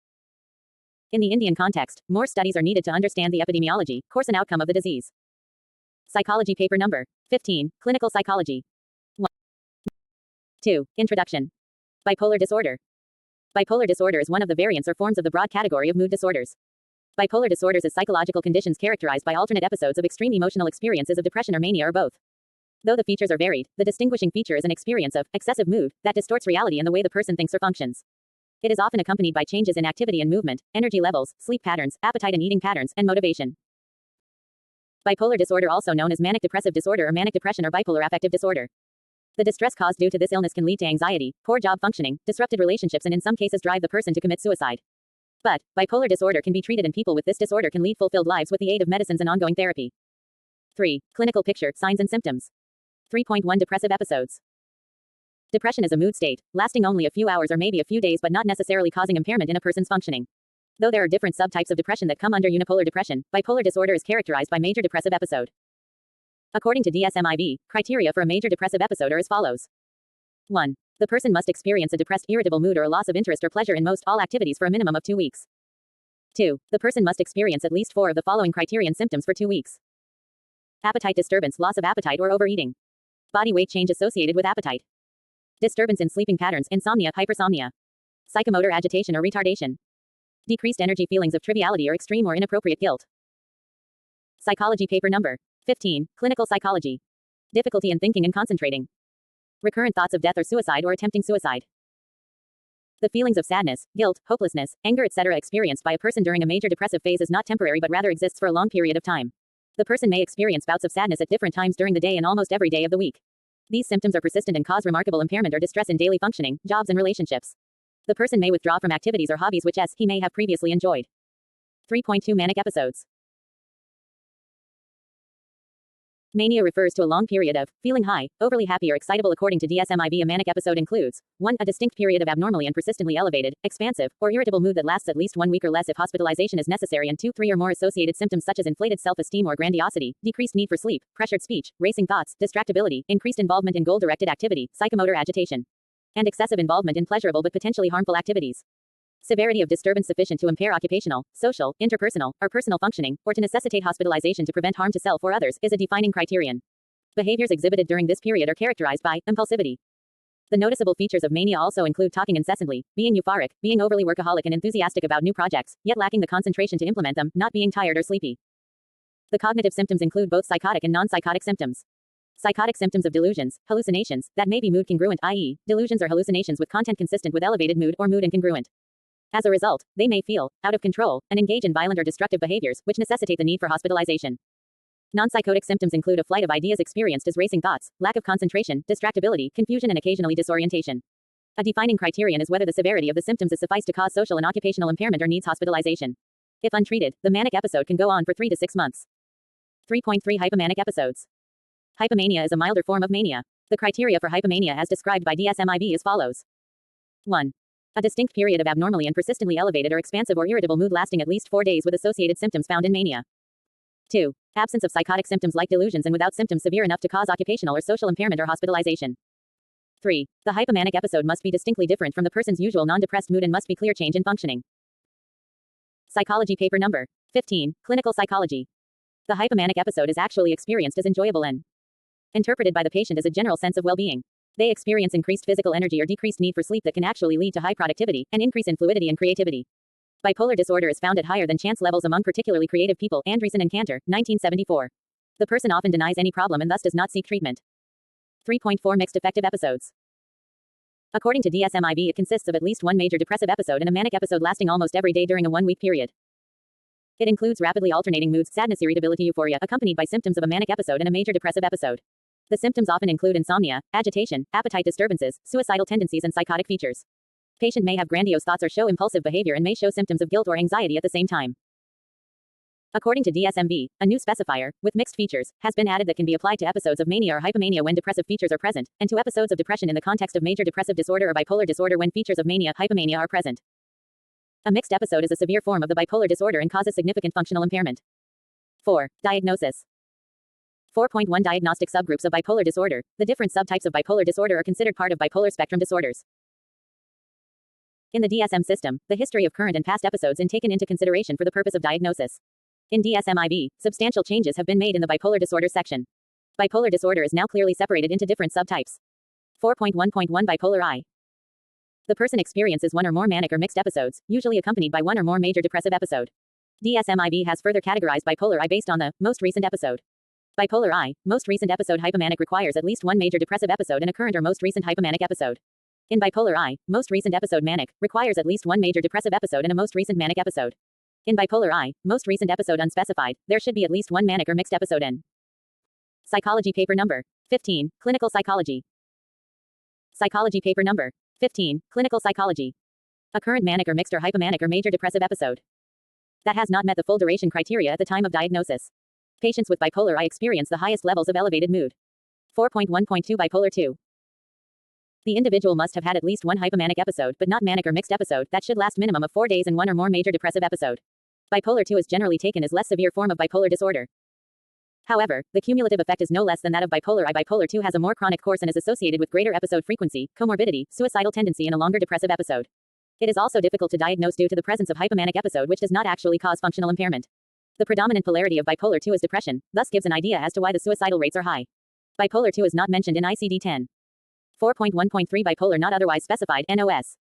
In the Indian context, more studies are needed to understand the epidemiology, course and outcome of the disease. Psychology paper number 15, Clinical Psychology. 1. 2. Introduction. Bipolar disorder. Bipolar disorder is one of the variants or forms of the broad category of mood disorders. Bipolar disorders is psychological conditions characterized by alternate episodes of extreme emotional experiences of depression or mania or both. Though the features are varied, the distinguishing feature is an experience of excessive mood that distorts reality and the way the person thinks or functions. It is often accompanied by changes in activity and movement, energy levels, sleep patterns, appetite and eating patterns, and motivation. Bipolar disorder, also known as manic depressive disorder or manic depression or bipolar affective disorder. The distress caused due to this illness can lead to anxiety, poor job functioning, disrupted relationships, and in some cases drive the person to commit suicide. But bipolar disorder can be treated, and people with this disorder can lead fulfilled lives with the aid of medicines and ongoing therapy. 3. Clinical picture, signs and symptoms. 3.1 Depressive episodes. Depression is a mood state, lasting only a few hours or maybe a few days, but not necessarily causing impairment in a person's functioning. Though there are different subtypes of depression that come under unipolar depression, bipolar disorder is characterized by major depressive episode. According to DSM-IV, criteria for a major depressive episode are as follows. 1. The person must experience a depressed, irritable mood or a loss of interest or pleasure in most all activities for a minimum of 2 weeks. 2. The person must experience at least 4 of the following criterion symptoms for 2 weeks. Appetite disturbance, loss of appetite or overeating. Body weight change associated with appetite. Disturbance in sleeping patterns, insomnia, hypersomnia. Psychomotor agitation or retardation. Decreased energy, feelings of triviality or extreme or inappropriate guilt. Psychology paper number 15, Clinical Psychology. Difficulty in thinking and concentrating. Recurrent thoughts of death or suicide or attempting suicide. The feelings of sadness, guilt, hopelessness, anger, etc. experienced by a person during a major depressive phase is not temporary but rather exists for a long period of time. The person may experience bouts of sadness at different times during the day and almost every day of the week. These symptoms are persistent and cause remarkable impairment or distress in daily functioning, jobs and relationships. The person may withdraw from activities or hobbies which he may have previously enjoyed. 3.2 Manic episodes. Mania refers to a long period of feeling high, overly happy or excitable. According to DSM-IV, a manic episode includes 1. A distinct period of abnormally and persistently elevated, expansive, or irritable mood that lasts at least 1 week or less if hospitalization is necessary, and 2. 3 or more associated symptoms such as inflated self-esteem or grandiosity, decreased need for sleep, pressured speech, racing thoughts, distractibility, increased involvement in goal-directed activity, psychomotor agitation, and excessive involvement in pleasurable but potentially harmful activities. Severity of disturbance sufficient to impair occupational, social, interpersonal, or personal functioning, or to necessitate hospitalization to prevent harm to self or others, is a defining criterion. Behaviors exhibited during this period are characterized by impulsivity. The noticeable features of mania also include talking incessantly, being euphoric, being overly workaholic and enthusiastic about new projects, yet lacking the concentration to implement them, not being tired or sleepy. The cognitive symptoms include both psychotic and non-psychotic symptoms. Psychotic symptoms of delusions, hallucinations, that may be mood congruent, i.e., delusions or hallucinations with content consistent with elevated mood or mood incongruent. As a result, they may feel out of control and engage in violent or destructive behaviors, which necessitate the need for hospitalization. Non-psychotic symptoms include a flight of ideas experienced as racing thoughts, lack of concentration, distractibility, confusion, and occasionally disorientation. A defining criterion is whether the severity of the symptoms is suffice to cause social and occupational impairment or needs hospitalization. If untreated, the manic episode can go on for 3 to 6 months. 3.3 Hypomanic episodes. Hypomania is a milder form of mania. The criteria for hypomania as described by DSM-IV is follows. 1. A distinct period of abnormally and persistently elevated or expansive or irritable mood lasting at least 4 days with associated symptoms found in mania. 2. Absence of psychotic symptoms like delusions and without symptoms severe enough to cause occupational or social impairment or hospitalization. 3. The hypomanic episode must be distinctly different from the person's usual non-depressed mood and must be clear change in functioning. Psychology paper number 15, Clinical Psychology. The hypomanic episode is actually experienced as enjoyable and interpreted by the patient as a general sense of well-being. They experience increased physical energy or decreased need for sleep that can actually lead to high productivity, and increase in fluidity and creativity. Bipolar disorder is found at higher than chance levels among particularly creative people, Andreessen and Cantor, 1974. The person often denies any problem and thus does not seek treatment. 3.4 Mixed affective episodes. According to DSM-IV, it consists of at least one major depressive episode and a manic episode lasting almost every day during a 1-week period. It includes rapidly alternating moods, sadness, irritability, euphoria, accompanied by symptoms of a manic episode and a major depressive episode. The symptoms often include insomnia, agitation, appetite disturbances, suicidal tendencies, and psychotic features. Patient may have grandiose thoughts or show impulsive behavior and may show symptoms of guilt or anxiety at the same time. According to DSM-V, a new specifier, with mixed features, has been added that can be applied to episodes of mania or hypomania when depressive features are present, and to episodes of depression in the context of major depressive disorder or bipolar disorder when features of mania, hypomania are present. A mixed episode is a severe form of the bipolar disorder and causes significant functional impairment. 4. Diagnosis. 4.1 Diagnostic subgroups of bipolar disorder. The different subtypes of bipolar disorder are considered part of bipolar spectrum disorders. In the DSM system, the history of current and past episodes is taken into consideration for the purpose of diagnosis. In DSM-IV, substantial changes have been made in the bipolar disorder section. Bipolar disorder is now clearly separated into different subtypes. 4.1.1 Bipolar I. The person experiences one or more manic or mixed episodes, usually accompanied by one or more major depressive episode. DSM-IV has further categorized bipolar I based on the most recent episode. Bipolar I, most recent episode hypomanic requires at least one major depressive episode and a current or most recent hypomanic episode. In bipolar I, most recent episode manic, requires at least one major depressive episode and a most recent manic episode. In bipolar I, most recent episode unspecified, there should be at least one manic or mixed episode in. Psychology paper number 15, Clinical Psychology. Psychology paper number 15, Clinical Psychology. A current manic or mixed or hypomanic or major depressive episode that has not met the full duration criteria at the time of diagnosis. Patients with bipolar I experience the highest levels of elevated mood. 4.1.2 Bipolar II. The individual must have had at least one hypomanic episode, but not manic or mixed episode, that should last minimum of 4 days and one or more major depressive episode. Bipolar II is generally taken as less severe form of bipolar disorder. However, the cumulative effect is no less than that of bipolar I. Bipolar II has a more chronic course and is associated with greater episode frequency, comorbidity, suicidal tendency, and a longer depressive episode. It is also difficult to diagnose due to the presence of hypomanic episode which does not actually cause functional impairment. The predominant polarity of bipolar II is depression, thus gives an idea as to why the suicidal rates are high. Bipolar II is not mentioned in ICD-10. 4.1.3 Bipolar not otherwise specified, NOS.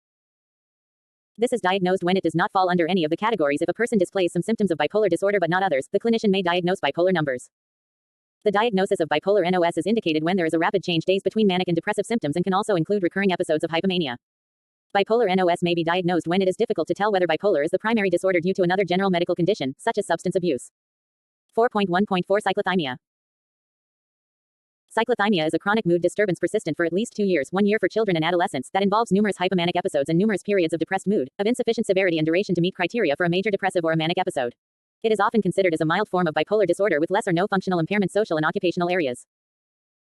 This is diagnosed when it does not fall under any of the categories. If a person displays some symptoms of bipolar disorder but not others, the clinician may diagnose bipolar numbers. The diagnosis of bipolar NOS is indicated when there is a rapid change days between manic and depressive symptoms and can also include recurring episodes of hypomania. Bipolar NOS may be diagnosed when it is difficult to tell whether bipolar is the primary disorder due to another general medical condition, such as substance abuse. 4.1.4 Cyclothymia. Cyclothymia is a chronic mood disturbance persistent for at least 2 years, 1 year for children and adolescents, that involves numerous hypomanic episodes and numerous periods of depressed mood, of insufficient severity and duration to meet criteria for a major depressive or a manic episode. It is often considered as a mild form of bipolar disorder with less or no functional impairment social and occupational areas.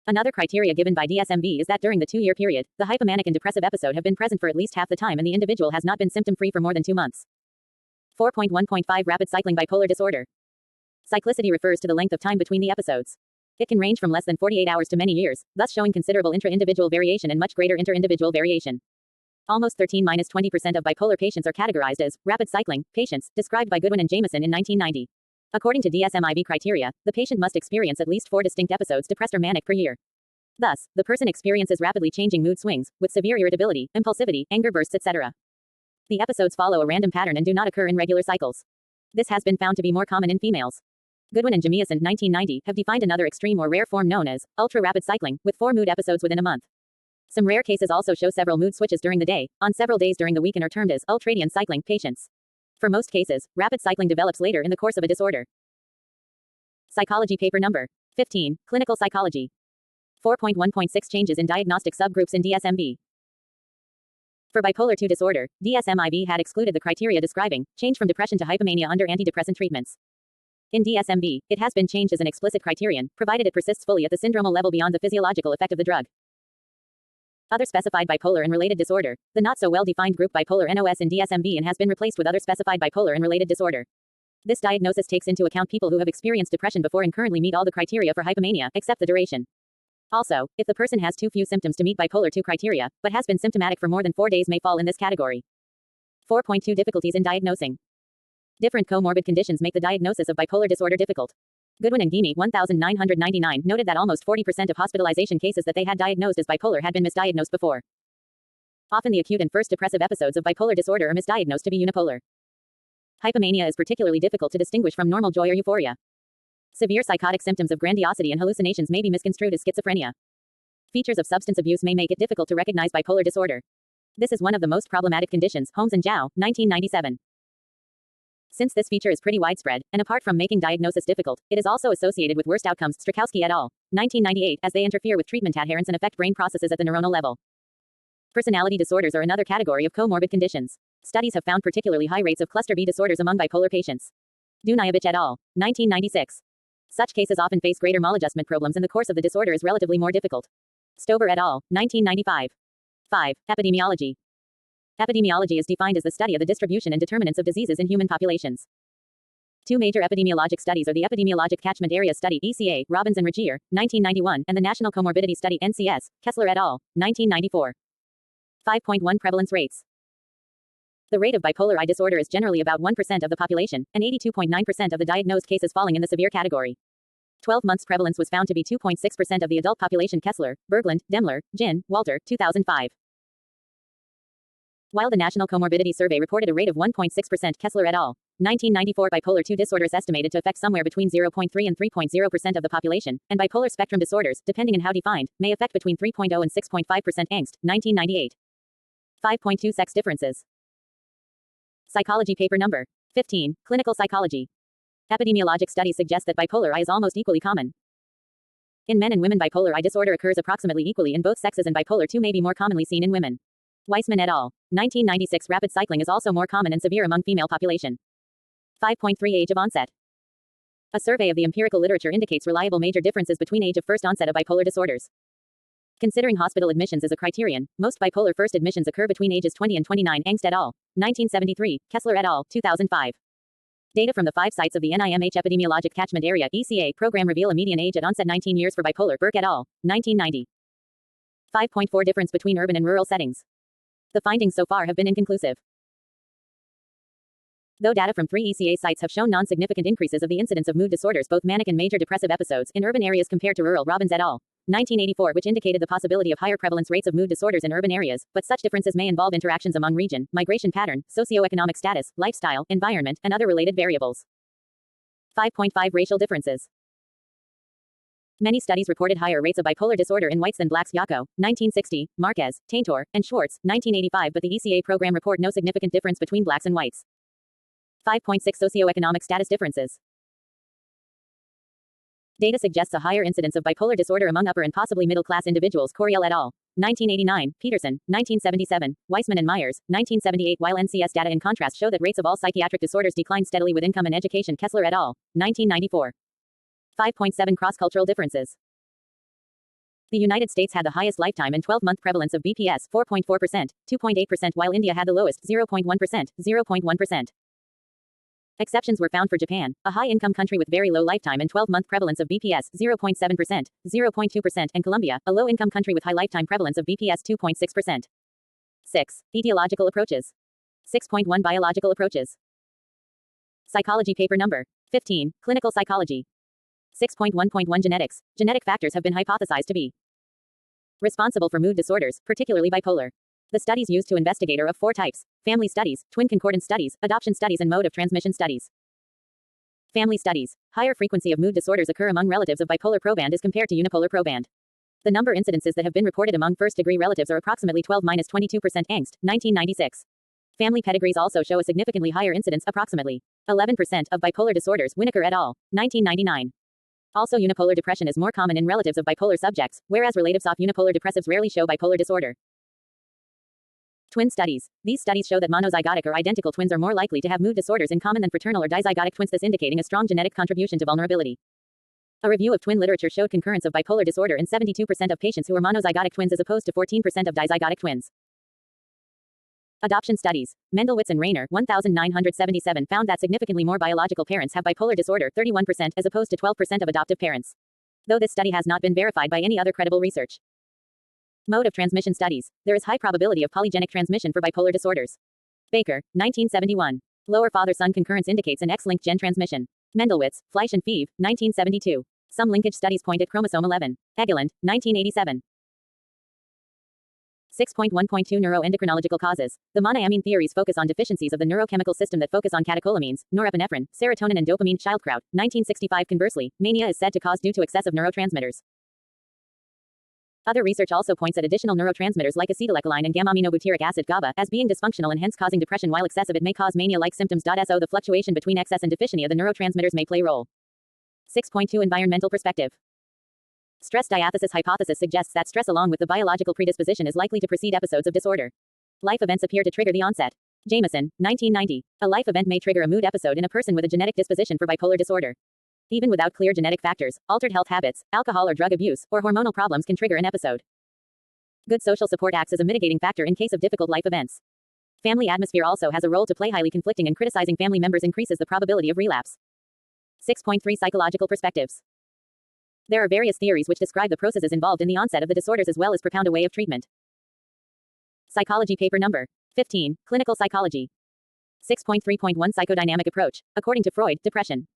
Another criteria given by DSM-V is that during the 2-year period, the hypomanic and depressive episode have been present for at least half the time and the individual has not been symptom-free for more than 2 months. 4.1.5 Rapid cycling bipolar disorder. Cyclicity refers to the length of time between the episodes. It can range from less than 48 hours to many years, thus showing considerable intra-individual variation and much greater inter-individual variation. Almost 13-20% of bipolar patients are categorized as rapid cycling patients, described by Goodwin and Jameson in 1990. According to DSM-IV criteria, the patient must experience at least 4 distinct episodes depressed or manic per year. Thus, the person experiences rapidly changing mood swings, with severe irritability, impulsivity, anger bursts, etc. The episodes follow a random pattern and do not occur in regular cycles. This has been found to be more common in females. Goodwin and Jamiason 1990 have defined another extreme or rare form known as ultra-rapid cycling, with 4 mood episodes within a month. Some rare cases also show several mood switches during the day, on several days during the week, and are termed as ultradian cycling patients. For most cases, rapid cycling develops later in the course of a disorder. Psychology paper number 15, Clinical Psychology. 4.1.6 Changes in diagnostic subgroups in DSM-IV. For bipolar II disorder, DSM-IV had excluded the criteria describing change from depression to hypomania under antidepressant treatments. In DSM-V, it has been changed as an explicit criterion, provided it persists fully at the syndromal level beyond the physiological effect of the drug. Other specified bipolar and related disorder. The not so well-defined group bipolar NOS in DSM-V and has been replaced with other specified bipolar and related disorder. This diagnosis takes into account people who have experienced depression before and currently meet all the criteria for hypomania, except the duration. Also, if the person has too few symptoms to meet bipolar II criteria, but has been symptomatic for more than 4 days, may fall in this category. 4.2 Difficulties in diagnosing. Different comorbid conditions make the diagnosis of bipolar disorder difficult. Goodwin and Gimi 1999 noted that almost 40% of hospitalization cases that they had diagnosed as bipolar had been misdiagnosed before. Often the acute and first depressive episodes of bipolar disorder are misdiagnosed to be unipolar. Hypomania is particularly difficult to distinguish from normal joy or euphoria. Severe psychotic symptoms of grandiosity and hallucinations may be misconstrued as schizophrenia. Features of substance abuse may make it difficult to recognize bipolar disorder. This is one of the most problematic conditions. Holmes and Zhao, 1997. Since this feature is pretty widespread, and apart from making diagnosis difficult, it is also associated with worst outcomes. Strakowski et al., 1998, as they interfere with treatment adherence and affect brain processes at the neuronal level. Personality disorders are another category of comorbid conditions. Studies have found particularly high rates of cluster B disorders among bipolar patients. Dunayevich et al., 1996. Such cases often face greater maladjustment problems and the course of the disorder is relatively more difficult. Stober et al., 1995. 5. Epidemiology. Epidemiology is defined as the study of the distribution and determinants of diseases in human populations. Two major epidemiologic studies are the Epidemiologic Catchment Area Study (ECA), Robbins and Regier, 1991, and the National Comorbidity Study (NCS), Kessler et al., 1994. 5.1 Prevalence rates. The rate of bipolar I disorder is generally about 1% of the population, and 82.9% of the diagnosed cases falling in the severe category. 12 months prevalence was found to be 2.6% of the adult population. Kessler, Berglund, Demler, Jin, Walter, 2005. While the National Comorbidity Survey reported a rate of 1.6%, Kessler et al., 1994, bipolar II disorder is estimated to affect somewhere between 0.3 and 3.0% of the population, and bipolar spectrum disorders, depending on how defined, may affect between 3.0 and 6.5%. Angst, 1998. 5.2 Sex differences. Psychology paper number 15, Clinical Psychology. Epidemiologic studies suggest that bipolar I is almost equally common. In men and women, bipolar I disorder occurs approximately equally in both sexes, and bipolar II may be more commonly seen in women. Weissman et al., 1996. Rapid cycling is also more common and severe among female population. 5.3 Age of onset. A survey of the empirical literature indicates reliable major differences between age of first onset of bipolar disorders. Considering hospital admissions as a criterion, most bipolar first admissions occur between ages 20 and 29. Angst et al., 1973, Kessler et al., 2005. Data from the 5 sites of the NIMH Epidemiologic Catchment Area (ECA) program reveal a median age at onset 19 years for bipolar. Burke et al., 1990. 5.4 Difference between urban and rural settings. The findings so far have been inconclusive. Though data from 3 ECA sites have shown non-significant increases of the incidence of mood disorders, both manic and major depressive episodes, in urban areas compared to rural. Robbins et al., 1984, which indicated the possibility of higher prevalence rates of mood disorders in urban areas, but such differences may involve interactions among region, migration pattern, socioeconomic status, lifestyle, environment, and other related variables. 5.5 Racial differences. Many studies reported higher rates of bipolar disorder in whites than blacks. Yako, 1960, Marquez, Taintor, and Schwartz, 1985, but the ECA program report no significant difference between blacks and whites. 5.6 Socioeconomic status differences. Data suggests a higher incidence of bipolar disorder among upper and possibly middle-class individuals. Coriel et al., 1989, Peterson, 1977, Weissman and Myers, 1978, while NCS data in contrast show that rates of all psychiatric disorders decline steadily with income and education. Kessler et al., 1994. 5.7 Cross-cultural differences. The United States had the highest lifetime and 12-month prevalence of BPS, 4.4%, 2.8%, while India had the lowest, 0.1%, 0.1%. Exceptions were found for Japan, a high-income country with very low lifetime and 12-month prevalence of BPS, 0.7%, 0.2%, and Colombia, a low-income country with high lifetime prevalence of BPS, 2.6%. 6. Etiological approaches. 6.1 Biological approaches. Psychology paper number 15, Clinical Psychology. 6.1.1 Genetics. Genetic factors have been hypothesized to be responsible for mood disorders, particularly bipolar. The studies used to investigate are of 4 types: family studies, twin concordance studies, adoption studies, and mode of transmission studies. Family studies. Higher frequency of mood disorders occur among relatives of bipolar proband as compared to unipolar proband. The number incidences that have been reported among first-degree relatives are approximately 12-22%. Angst, 1996. Family pedigrees also show a significantly higher incidence, approximately 11% of bipolar disorders. Winokur et al., 1999. Also, unipolar depression is more common in relatives of bipolar subjects, whereas relatives of unipolar depressives rarely show bipolar disorder. Twin studies. These studies show that monozygotic or identical twins are more likely to have mood disorders in common than fraternal or dizygotic twins, thus indicating a strong genetic contribution to vulnerability. A review of twin literature showed concurrence of bipolar disorder in 72% of patients who were monozygotic twins as opposed to 14% of dizygotic twins. Adoption studies. Mendelwitz and Rayner, 1977, found that significantly more biological parents have bipolar disorder, 31%, as opposed to 12% of adoptive parents. Though this study has not been verified by any other credible research. Mode of transmission studies. There is high probability of polygenic transmission for bipolar disorders. Baker, 1971. Lower father-son concurrence indicates an X-linked gen transmission. Mendelwitz, Fleisch and Feeve, 1972. Some linkage studies point at chromosome 11. Egeland, 1987. 6.1.2 Neuroendocrinological causes. The monoamine theories focus on deficiencies of the neurochemical system that focus on catecholamines, norepinephrine, serotonin and dopamine. Schildkraut, 1965. Conversely, mania is said to cause due to excessive neurotransmitters. Other research also points at additional neurotransmitters like acetylalkylamine and gamma-aminobutyric acid GABA as being dysfunctional and hence causing depression, while excessive it may cause mania-like symptoms. So the fluctuation between excess and deficiency of the neurotransmitters may play role. 6.2 Environmental perspective. Stress diathesis hypothesis suggests that stress along with the biological predisposition is likely to precede episodes of disorder. Life events appear to trigger the onset. Jameson, 1990. A life event may trigger a mood episode in a person with a genetic disposition for bipolar disorder. Even without clear genetic factors, altered health habits, alcohol or drug abuse, or hormonal problems can trigger an episode. Good social support acts as a mitigating factor in case of difficult life events. Family atmosphere also has a role to play. Highly conflicting and criticizing family members increases the probability of relapse. 6.3 Psychological perspectives. There are various theories which describe the processes involved in the onset of the disorders as well as propound a way of treatment. Psychology paper number 15, Clinical Psychology. 6.3.1 Psychodynamic approach. According to Freud, depression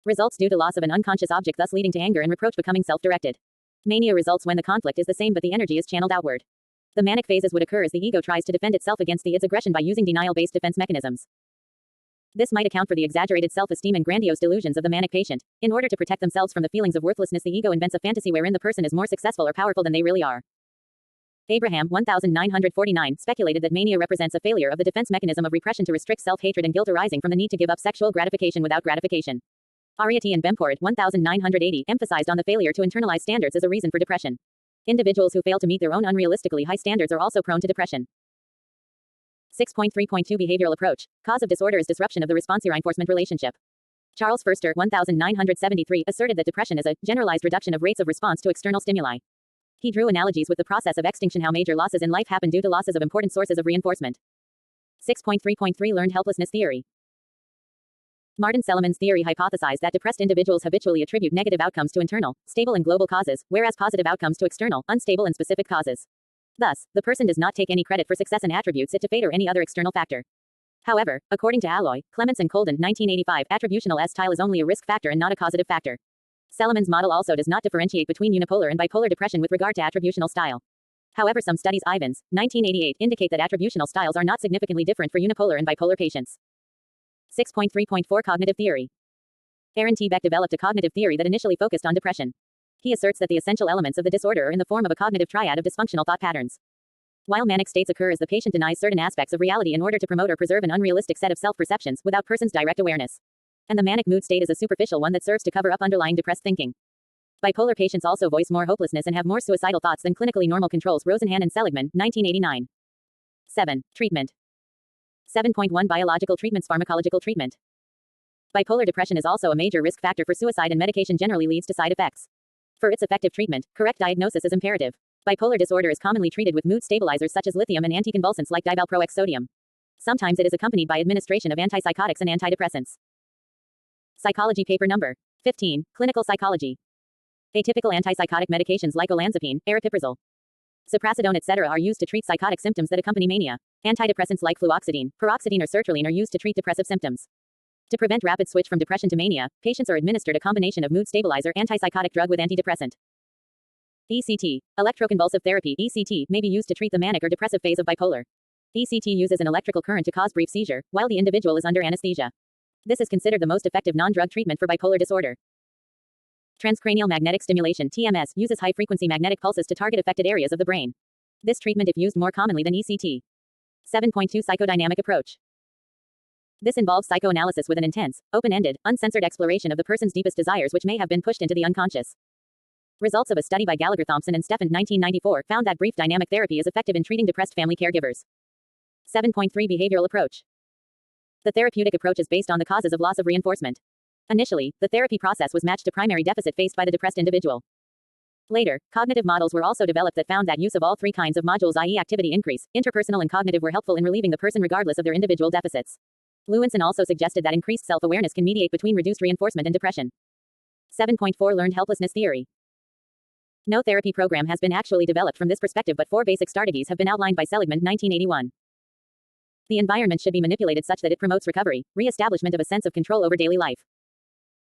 results due to loss of an unconscious object, thus leading to anger and reproach becoming self-directed. Mania results when the conflict is the same but the energy is channeled outward. The manic phases would occur as the ego tries to defend itself against its aggression by using denial-based defense mechanisms. This might account for the exaggerated self-esteem and grandiose delusions of the manic patient. In order to protect themselves from the feelings of worthlessness, the ego invents a fantasy wherein the person is more successful or powerful than they really are. Abraham, 1949, speculated that mania represents a failure of the defense mechanism of repression to restrict self-hatred and guilt arising from the need to give up sexual gratification without gratification. Ariety and Bemporit, 1980, emphasized on the failure to internalize standards as a reason for depression. Individuals who fail to meet their own unrealistically high standards are also prone to depression. 6.3.2 Behavioral approach. Cause of disorder is disruption of the response-reinforcement relationship. Charles Furster, 1973, asserted that depression is a generalized reduction of rates of response to external stimuli. He drew analogies with the process of extinction, how major losses in life happen due to losses of important sources of reinforcement. 6.3.3 Learned helplessness theory. Martin Seligman's theory hypothesized that depressed individuals habitually attribute negative outcomes to internal, stable and global causes, whereas positive outcomes to external, unstable and specific causes. Thus, the person does not take any credit for success and attributes it to fate or any other external factor. However, according to Alloy, Clements and Colden, 1985, attributional style is only a risk factor and not a causative factor. Seligman's model also does not differentiate between unipolar and bipolar depression with regard to attributional style. However, some studies, Ivans, 1988, indicate that attributional styles are not significantly different for unipolar and bipolar patients. 6.3.4 Cognitive theory. Aaron T. Beck developed a cognitive theory that initially focused on depression. He asserts that the essential elements of the disorder are in the form of a cognitive triad of dysfunctional thought patterns. While manic states occur as the patient denies certain aspects of reality in order to promote or preserve an unrealistic set of self-perceptions without person's direct awareness. And the manic mood state is a superficial one that serves to cover up underlying depressed thinking. Bipolar patients also voice more hopelessness and have more suicidal thoughts than clinically normal controls. Rosenhan and Seligman, 1989. 7. Treatment. 7.1 Biological treatments. Pharmacological treatment. Bipolar depression is also a major risk factor for suicide, and medication generally leads to side effects. For its effective treatment, correct diagnosis is imperative. Bipolar disorder is commonly treated with mood stabilizers such as lithium and anticonvulsants like divalproex sodium. Sometimes it is accompanied by administration of antipsychotics and antidepressants. Psychology paper number 15, Clinical Psychology. Atypical antipsychotic medications like olanzapine, aripiprazole, ziprasidone, etc. are used to treat psychotic symptoms that accompany mania. Antidepressants like fluoxetine, paroxetine, or sertraline are used to treat depressive symptoms. To prevent rapid switch from depression to mania, patients are administered a combination of mood stabilizer, antipsychotic drug with antidepressant. ECT, electroconvulsive therapy, ECT, may be used to treat the manic or depressive phase of bipolar. ECT uses an electrical current to cause brief seizure, while the individual is under anesthesia. This is considered the most effective non-drug treatment for bipolar disorder. Transcranial magnetic stimulation (TMS) uses high-frequency magnetic pulses to target affected areas of the brain. This treatment is used more commonly than ECT. 7.2 Psychodynamic approach. This involves psychoanalysis with an intense, open-ended, uncensored exploration of the person's deepest desires which may have been pushed into the unconscious. Results of a study by Gallagher Thompson and Stephan 1994 found that brief dynamic therapy is effective in treating depressed family caregivers. 7.3 Behavioral approach. The therapeutic approach is based on the causes of loss of reinforcement. Initially, the therapy process was matched to primary deficit faced by the depressed individual. Later, cognitive models were also developed that found that use of all three kinds of modules, i.e. activity increase, interpersonal and cognitive, were helpful in relieving the person regardless of their individual deficits. Lewinson also suggested that increased self-awareness can mediate between reduced reinforcement and depression. 7.4 Learned helplessness theory. No therapy program has been actually developed from this perspective, but four basic strategies have been outlined by Seligman 1981. The environment should be manipulated such that it promotes recovery, re-establishment of a sense of control over daily life.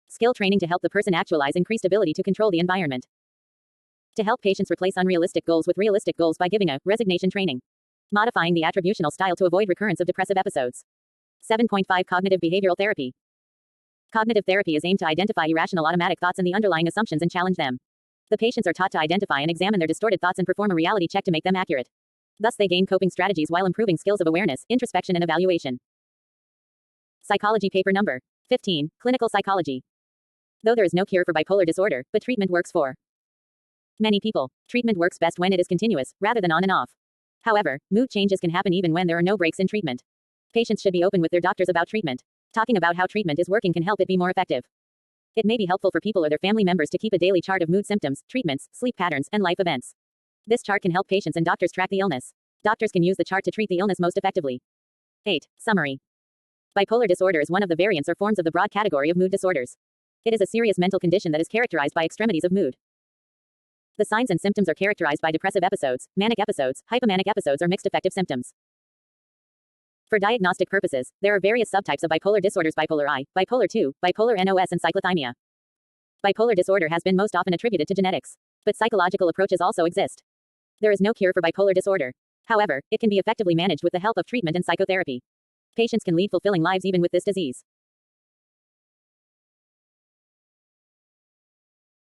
Skill training to help the person actualize increased ability to control the environment. To help patients replace unrealistic goals with realistic goals by giving a resignation training. Modifying the attributional style to avoid recurrence of depressive episodes. 7.5 Cognitive behavioral therapy. Cognitive therapy is aimed to identify irrational automatic thoughts and the underlying assumptions and challenge them. The patients are taught to identify and examine their distorted thoughts and perform a reality check to make them accurate. Thus, they gain coping strategies while improving skills of awareness, introspection, and evaluation. Psychology paper number 15, Clinical Psychology. Though there is no cure for bipolar disorder, but treatment works for many people. Treatment works best when it is continuous, rather than on and off. However, mood changes can happen even when there are no breaks in treatment. Patients should be open with their doctors about treatment. Talking about how treatment is working can help it be more effective. It may be helpful for people or their family members to keep a daily chart of mood symptoms, treatments, sleep patterns, and life events. This chart can help patients and doctors track the illness. Doctors can use the chart to treat the illness most effectively. 8. Summary. Bipolar disorder is one of the variants or forms of the broad category of mood disorders. It is a serious mental condition that is characterized by extremities of mood. The signs and symptoms are characterized by depressive episodes, manic episodes, hypomanic episodes, or mixed affective symptoms. For diagnostic purposes, there are various subtypes of bipolar disorders: bipolar I, bipolar II, bipolar NOS, and cyclothymia. Bipolar disorder has been most often attributed to genetics, but psychological approaches also exist. There is no cure for bipolar disorder. However, it can be effectively managed with the help of treatment and psychotherapy. Patients can lead fulfilling lives even with this disease.